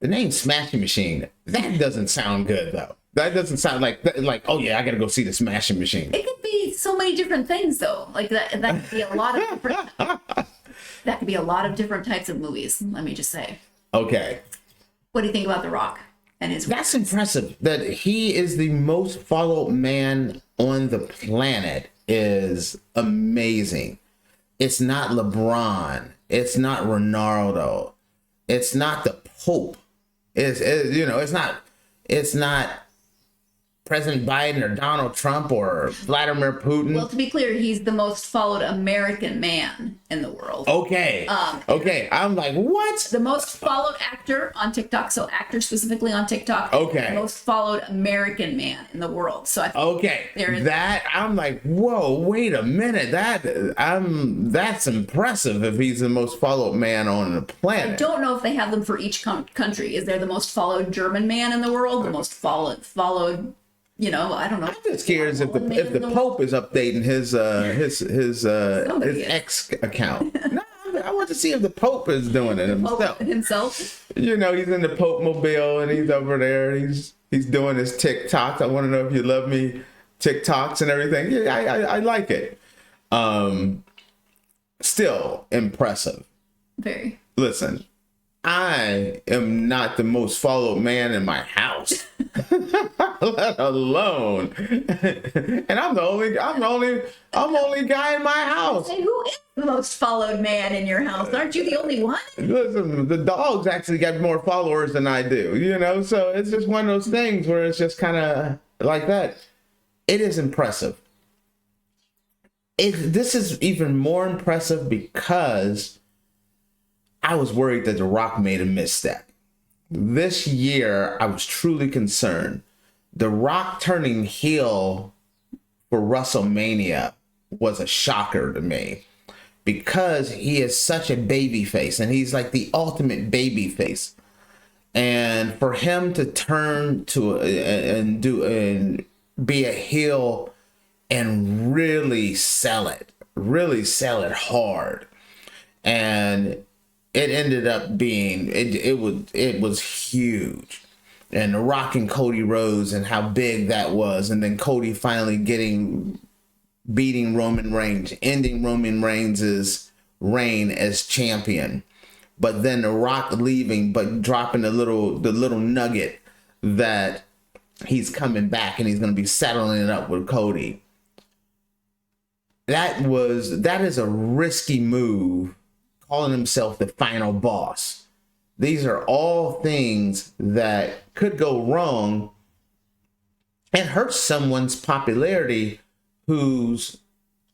The name Smashing Machine, that doesn't sound good, though. That doesn't sound like, oh yeah, I gotta go see the Smashing Machine. It could be so many different things, though. Like that could be a lot of different. That could be a lot of different types of movies, let me just say. Okay. What do you think about The Rock and his That's records? impressive. That he is the most followed man on the planet is amazing. It's not LeBron. It's not Ronaldo. It's not the Pope. It's not President Biden or Donald Trump or Vladimir Putin. Well, to be clear, he's the most followed American man in the world. Okay. Okay. I'm like, what? The most followed actor on TikTok, so actor specifically on TikTok. Okay. The most followed American man in the world. So I think Okay. there is That I'm like, whoa, wait a minute. That's impressive if he's the most followed man on the I planet. don't know if they have them for each country. Is there the most followed German man in the world? The most followed, I don't know. I'm just curious if the Pope is updating his X account. No, I want to see if the Pope is doing it himself. Himself? He's in the Pope mobile and he's over there. He's doing his TikToks. I want to know if you love me TikToks and everything. Yeah, I like it. Still impressive. Very. Listen, I am not the most followed man in my house, let alone, and I'm the only guy in my house. Hey, who is the most followed man in your house? Aren't you the only one? Listen, the dogs actually got more followers than I do, so it's just one of those things where it's just kind of like that. It is impressive. This is even more impressive because I was worried that The Rock made a misstep. This year, I was truly concerned. The Rock turning heel for WrestleMania was a shocker to me because he is such a baby face and he's like the ultimate baby face. And for him to turn to and be a heel and really sell it hard. And it ended up being it was huge, and The Rock and Cody Rhodes and how big that was, and then Cody finally beating Roman Reigns, ending Roman Reigns' reign as champion, but then The Rock leaving, but dropping the little nugget that he's coming back and he's going to be settling it up with Cody. That is a risky move. Calling himself the final boss. These are all things that could go wrong and hurt someone's popularity whose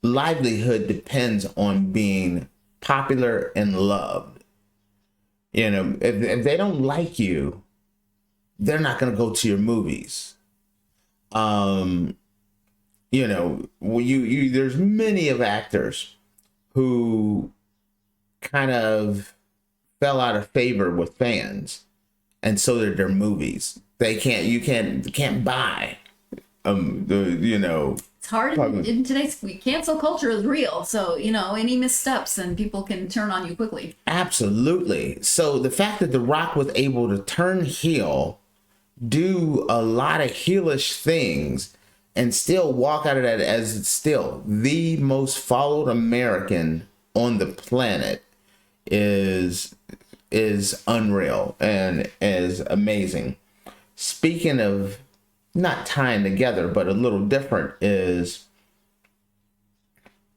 livelihood depends on being popular and loved. If they don't like you, they're not going to go to your movies. There's many of actors who kind of fell out of favor with fans, and so did their movies. You can't buy It's hard in today's cancel culture is real, so any missteps and people can turn on you quickly. Absolutely. So the fact that The Rock was able to turn heel, do a lot of heelish things, and still walk out of that as still the most followed American on the planet is unreal and is amazing. Speaking of not tying together, but a little different, is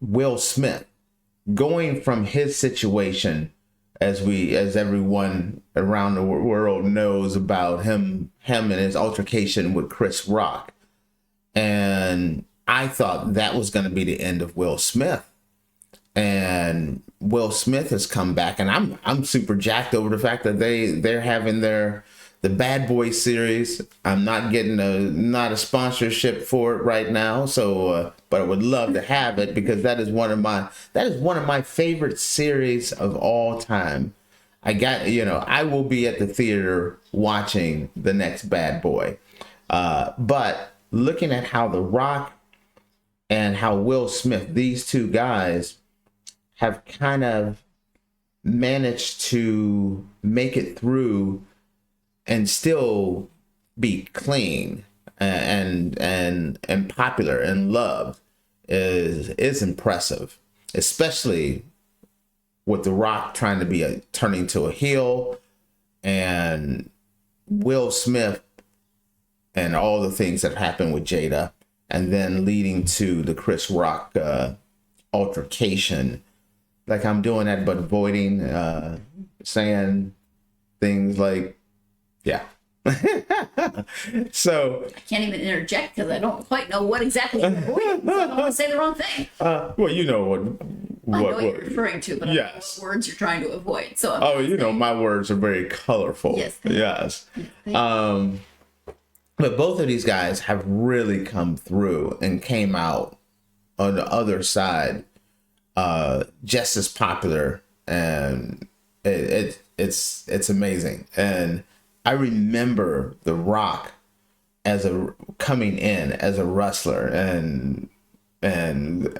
Will Smith going from his situation, as everyone around the world knows about him and his altercation with Chris Rock. And I thought that was going to be the end of Will Smith. And Will Smith has come back, and I'm super jacked over the fact that they're having the Bad Boy series. I'm not getting not a sponsorship for it right now, so but I would love to have it because that is one of my favorite series of all time. I will be at the theater watching the next Bad Boy, but looking at how The Rock and how Will Smith, these two guys, have kind of managed to make it through and still be clean and popular and loved is impressive, especially with The Rock trying to be turning to a heel, and Will Smith and all the things that happened with Jada, and then leading to the Chris Rock altercation. Like, I'm doing that, but avoiding saying things like, yeah. So I can't even interject because I don't quite know what exactly you're avoiding, so I don't want to say the wrong thing. well, you know what I know what you're referring to, but I don't know yes. what words you're trying to avoid. So Oh, you know, my words are very colorful. Yes. Yes. But both of these guys have really come through and came out on the other side just as popular, and it's amazing. And I remember The Rock coming in as a wrestler, and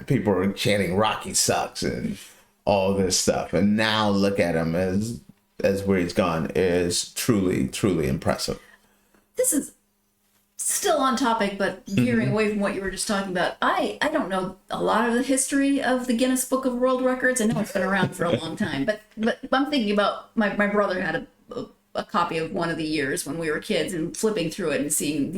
people were chanting "Rocky sucks" and all this stuff. And now look at him as where he's gone is truly, truly impressive. This is still on topic, but veering away from what you were just talking about. I don't know a lot of the history of the Guinness Book of World Records. I know it's been around for a long time, but I'm thinking about my brother had a copy of one of the years when we were kids, and flipping through it and seeing,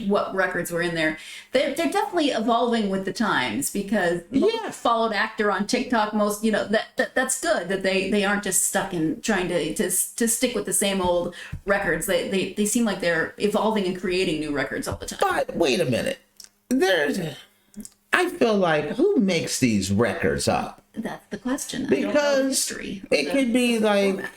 what records were in there. They're definitely evolving with the times, because most followed actor on TikTok, most, that's good that they aren't just stuck in trying to stick with the same old records. They seem like they're evolving and creating new records all the time. But wait a minute. I feel like, who makes these records up? That's the question. Because I don't know the history. It could be like, format.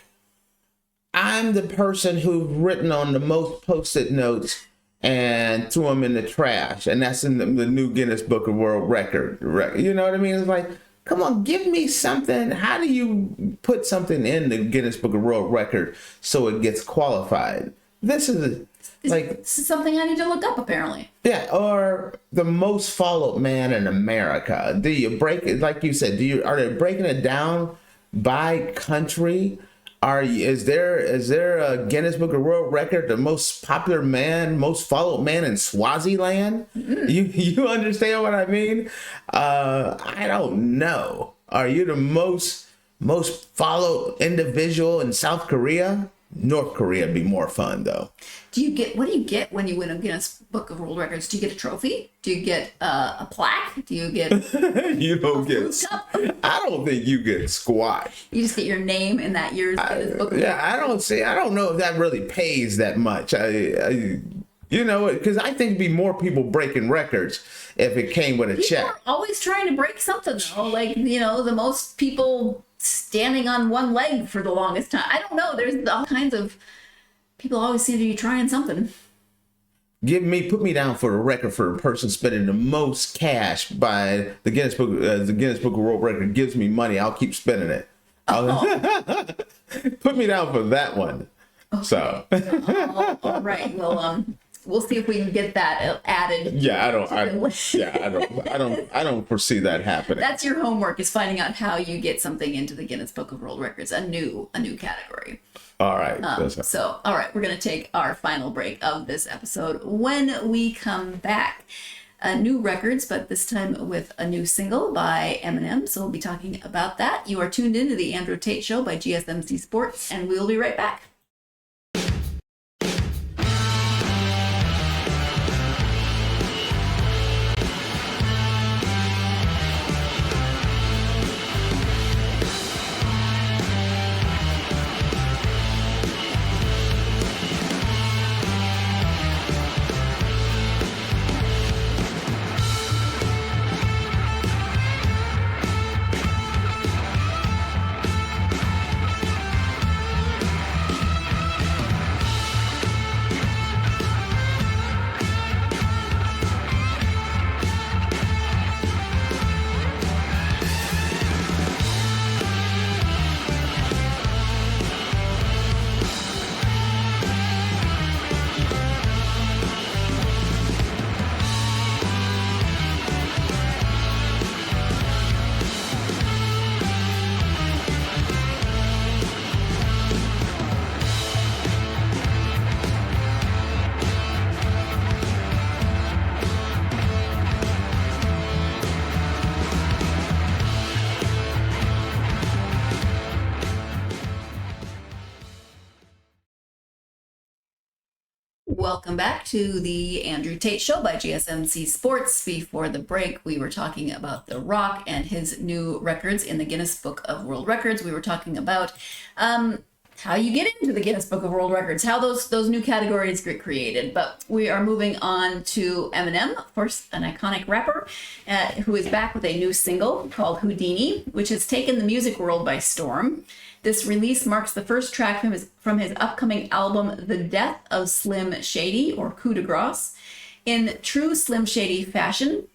I'm the person who's written on the most Post-it notes and threw them in the trash, and that's in the new Guinness Book of World Record. You know what I mean? It's like, come on, give me something. How do you put something in the Guinness Book of World Record so it gets qualified? This is something I need to look up, apparently. Yeah, or the most followed man in America. Do you break it, like you said? Are they breaking it down by country? Is there a Guinness Book of World Record, the most popular man, most followed man in Swaziland? You understand what I mean? I don't know. Are you the most followed individual in South Korea? North Korea would be more fun, though. What do you get when you win a Guinness Book of World Records? Do you get a trophy? Do you get a plaque? Do you get you don't get food cup? I don't think you get squat. You just get your name in that year's Guinness Book of World Records. I don't know if that really pays that much. Because I think it'd be more people breaking records if it came with a check. People are always trying to break something, though. Like, the most people standing on one leg for the longest time. I don't know. There's all kinds of people always seem to be trying something. Put me down for the record for a person spending the most cash by the Guinness Book. The Guinness Book of World Record gives me money. I'll keep spending it. Put me down for that one. Okay. So. All right. Well, we'll see if we can get that added. Yeah, I don't foresee that happening. That's your homework, is finding out how you get something into the Guinness Book of World Records, a new category. All right. All right, we're going to take our final break of this episode. When we come back, new records, but this time with a new single by Eminem. So we'll be talking about that. You are tuned into the Andrew Tate Show by GSMC Sports, and we'll be right back. Welcome back to the Andrew Tate Show by GSMC Sports. Before the break, we were talking about The Rock and his new records in the Guinness Book of World Records. We were talking about how you get into the Guinness Book of World Records, how those new categories get created. But we are moving on to Eminem, of course, an iconic rapper, who is back with a new single called Houdini, which has taken the music world by storm. This release marks the first track from his upcoming album, The Death of Slim Shady, or Coup de Grace. In true Slim Shady fashion,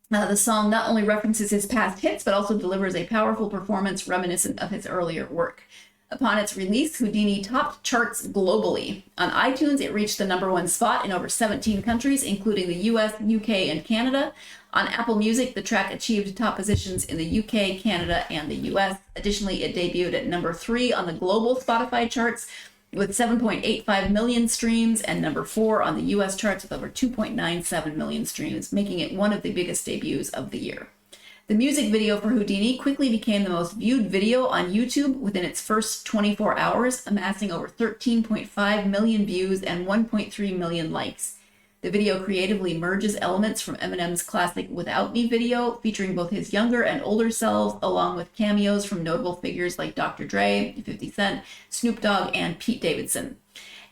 the song not only references his past hits, but also delivers a powerful performance reminiscent of his earlier work. Upon its release, Houdini topped charts globally. On iTunes, it reached the #1 spot in over 17 countries, including the US, UK, and Canada. On Apple Music, the track achieved top positions in the UK, Canada, and the US. Additionally, it debuted at #3 on the global Spotify charts with 7.85 million streams, and #4 on the US charts with over 2.97 million streams, making it one of the biggest debuts of the year. The music video for Houdini quickly became the most viewed video on YouTube within its first 24 hours, amassing over 13.5 million views and 1.3 million likes. The video creatively merges elements from Eminem's classic Without Me video, featuring both his younger and older selves, along with cameos from notable figures like Dr. Dre, 50 Cent, Snoop Dogg, and Pete Davidson.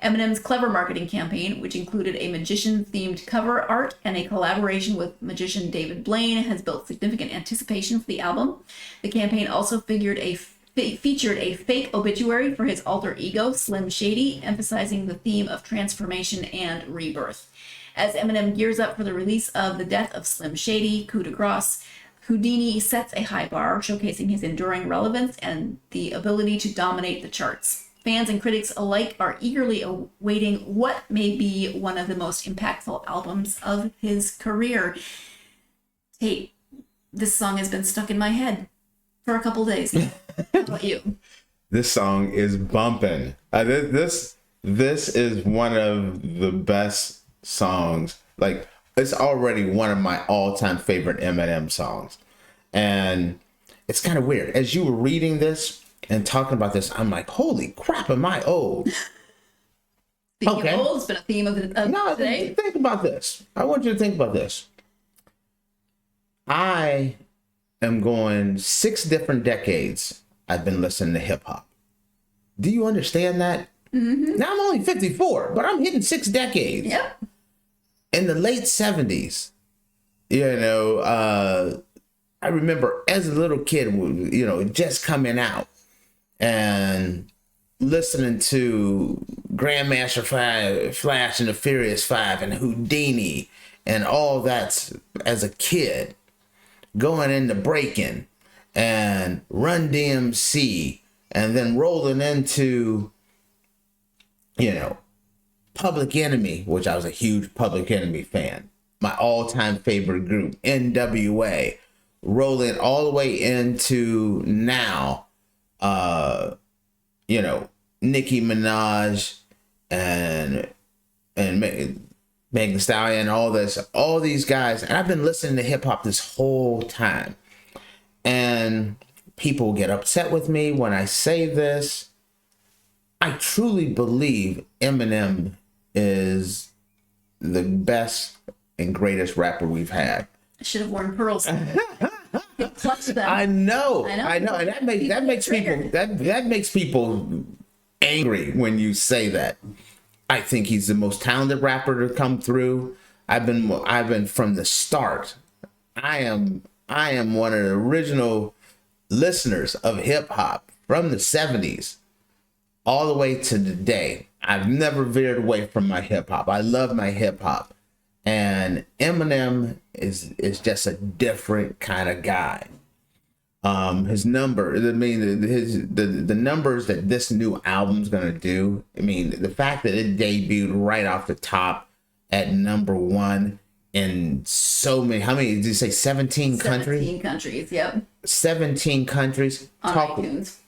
Eminem's clever marketing campaign, which included a magician-themed cover art and a collaboration with magician David Blaine, has built significant anticipation for the album. The campaign also featured a fake obituary for his alter ego, Slim Shady, emphasizing the theme of transformation and rebirth. As Eminem gears up for the release of The Death of Slim Shady, Coup de Grace, Houdini sets a high bar, showcasing his enduring relevance and the ability to dominate the charts. Fans and critics alike are eagerly awaiting what may be one of the most impactful albums of his career. Hey, this song has been stuck in my head for a couple days. How about you? This song is bumping. This is one of the best songs. Like, it's already one of my all-time favorite Eminem songs. And it's kind of weird. As you were reading this and talking about this, I'm like, holy crap, am I old? Speaking of old, it's been a theme of today. Think about this. I want you to think about this. I am going 6 different decades I've been listening to hip hop. Do you understand that? Mm-hmm. Now I'm only 54, but I'm hitting 6 decades. Yep. In the late 70s, I remember as a little kid, just coming out and listening to Grandmaster Flash and the Furious Five and Houdini and all that as a kid, going into breaking and Run DMC, and then rolling into, Public Enemy, which I was a huge Public Enemy fan. My all-time favorite group, NWA, rolling all the way into now, Nicki Minaj and Megan Thee Stallion, all these guys. And I've been listening to hip hop this whole time. And people get upset with me when I say this. I truly believe Eminem is the best and greatest rapper we've had. I should have worn pearls. Clutch them. I know. And that makes people angry when you say that. I think he's the most talented rapper to come through. I've been from the start. I am one of the original listeners of hip hop from the 70s all the way to today. I've never veered away from my hip hop. I love my hip hop. And Eminem is just a different kind of guy. His numbers, the numbers that this new album's gonna do. I mean, the fact that it debuted right off the top at #1 in so many. How many did you say? 17 countries. 17 countries. Yep. 17 countries. On iTunes.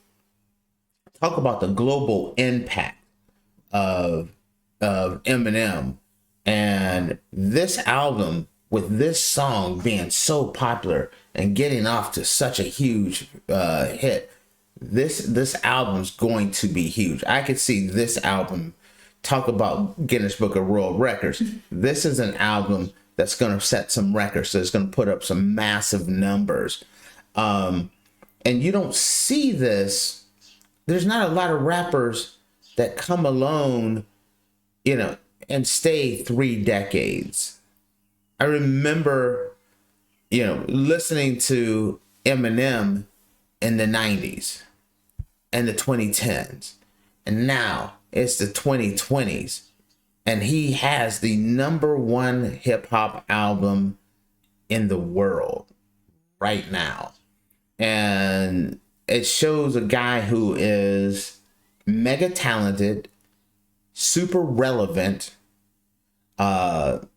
Talk about the global impact of Eminem. And this album, with this song being so popular and getting off to such a huge hit, this album's going to be huge. I could see this album talk about Guinness Book of World Records. This is an album that's going to set some records. So it's going to put up some massive numbers. And you don't see this. There's not a lot of rappers that come alone, you know, and stay 3 decades. I remember, you know, listening to Eminem in the 90s and the 2010s. And now it's the 2020s. And he has the #1 hip hop album in the world right now. And it shows a guy who is mega talented, super relevant, and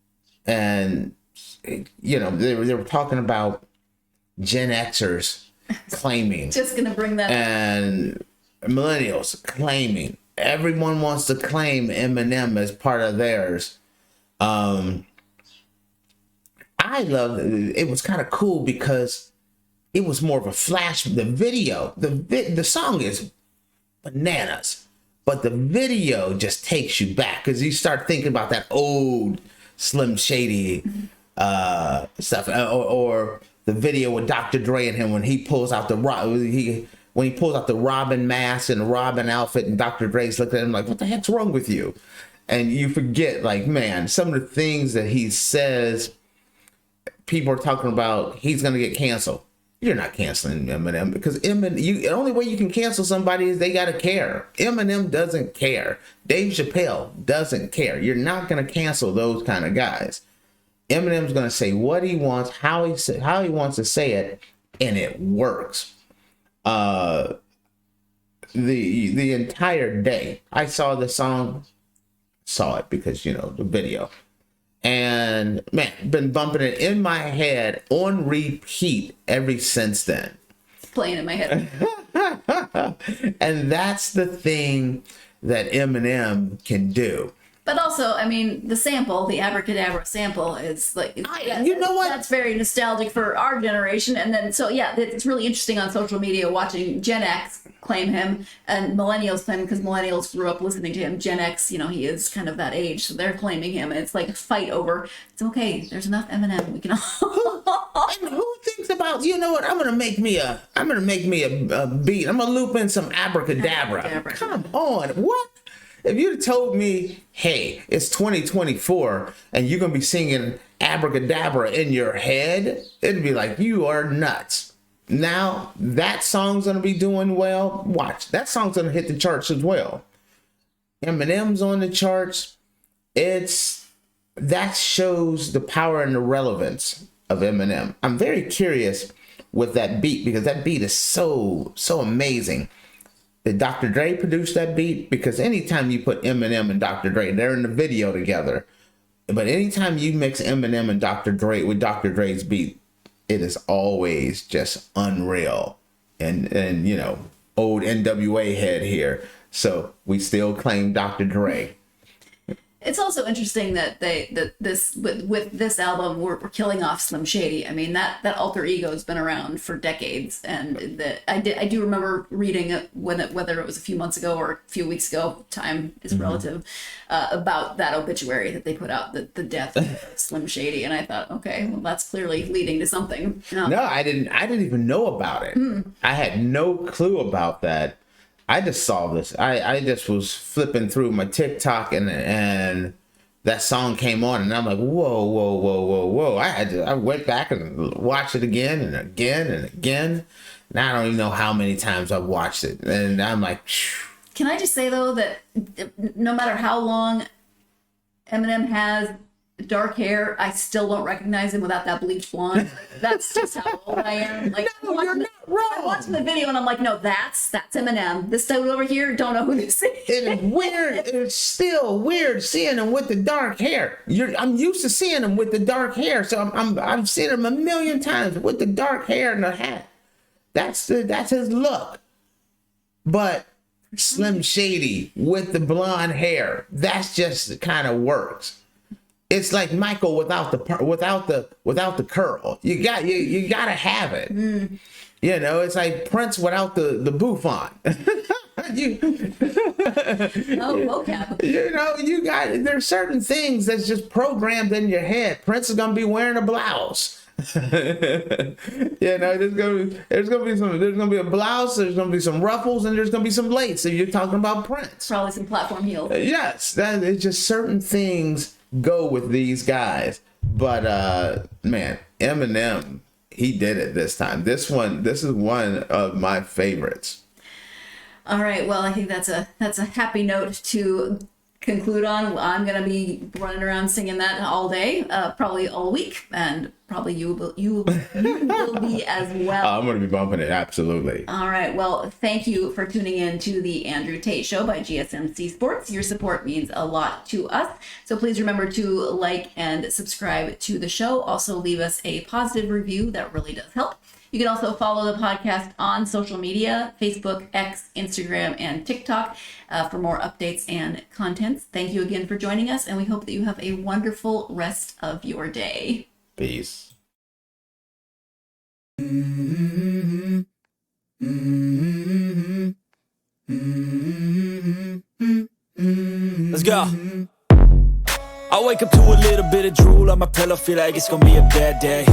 you know, they were talking about Gen Xers claiming, Just gonna bring that up. and millennials claiming. Everyone wants to claim Eminem as part of theirs. I love it. It was kind of cool because it was more of a flash. The video, the song is bananas, but the video just takes you back because you start thinking about that old Slim Shady stuff, or the video with Dr. Dre and him when he pulls out the when he pulls out the Robin mask and the Robin outfit, and Dr. Dre's looking at him like, "What the heck's wrong with you?" And you forget, like, man, some of the things that he says. People are talking about he's gonna get canceled. You're not canceling Eminem because the only way you can cancel somebody is they gotta care. Eminem doesn't care. Dave Chappelle doesn't care. You're not gonna cancel those kind of guys. Eminem's gonna say what he wants, how he wants to say it, and it works. The entire day I saw the song, saw it because, you know, the video. And man, been bumping it in my head on repeat ever since then. It's playing in my head. And that's the thing that Eminem can do. But also, I mean, the sample, the abracadabra sample, is like, you know what? That's very nostalgic for our generation. And then, so yeah, it's really interesting on social media watching Gen X claim him and millennials claim him because millennials grew up listening to him. Gen X, you know, he is kind of that age, so they're claiming him. And it's like a fight over, it's okay, there's enough Eminem. We can all. And who thinks about, you know what? I'm gonna make me a beat. I'm gonna loop in some abracadabra. Come on, what? If you'd have told me, hey, it's 2024 and you're going to be singing abracadabra in your head, it'd be like, you are nuts. Now, that song's going to be doing well. Watch, that song's going to hit the charts as well. Eminem's on the charts. That shows the power and the relevance of Eminem. I'm very curious with that beat because that beat is so amazing. Did Dr. Dre produce that beat? Because anytime you put Eminem and Dr. Dre, they're in the video together. But anytime you mix Eminem and Dr. Dre with Dr. Dre's beat, it is always just unreal. And you know, old NWA head here. So we still claim Dr. Dre. It's also interesting that with this album we're killing off Slim Shady. I mean, that alter ego has been around for decades, and I do remember reading it whether it was a few months ago or a few weeks ago, time is relative, about that obituary that they put out, the death of Slim Shady, and I thought, okay, well, that's clearly leading to something. No, I didn't even know about it. I had no clue about that. I just saw this. I just was flipping through my TikTok and that song came on and I'm like, whoa. I went back and watched it again and again and again. Now I don't even know how many times I've watched it. And I'm like, phew. Can I just say though that no matter how long Eminem has dark hair, I still don't recognize him without that bleached blonde. That's just how old I am. Like, No, you're not wrong. I'm watching the video and I'm like, no, that's Eminem. This dude over here, don't know who this is. It is weird. It's still weird seeing him with the dark hair. I'm used to seeing him with the dark hair, so I've seen him a million times with the dark hair and the hat. That's his look. But Slim Shady with the blonde hair, that's just kind of works. It's like Michael without the curl. You gotta have it. You know, it's like Prince without the bouffant. vocab. You know, there's certain things that's just programmed in your head. Prince is gonna be wearing a blouse. You know, there's gonna be a blouse, there's gonna be some ruffles, and there's gonna be some lace. So you're talking about Prince. Probably some platform heels. Yes, that it's just certain things go with these guys. But man, Eminem, he did it this time. This is one of my favorites. All right. Well, I think that's a happy note to conclude on. I'm gonna be running around singing that all day, probably all week, and probably you will be as well. I'm gonna be bumping it, absolutely. All right. Well, thank you for tuning in to the Andrew Tate Show by GSMC Sports. Your support means a lot to us. So please remember to like and subscribe to the show. Also, leave us a positive review. That really does help. You can also follow the podcast on social media, Facebook, X, Instagram, and TikTok for more updates and contents. Thank you again for joining us, and we hope that you have a wonderful rest of your day. Peace. Let's go. I wake up to a little bit of drool on my pillow, feel like it's gonna be a bad day.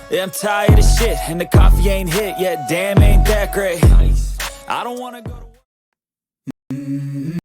Yeah, I'm tired of shit, and the coffee ain't hit yet. Damn, ain't that great. I don't wanna go to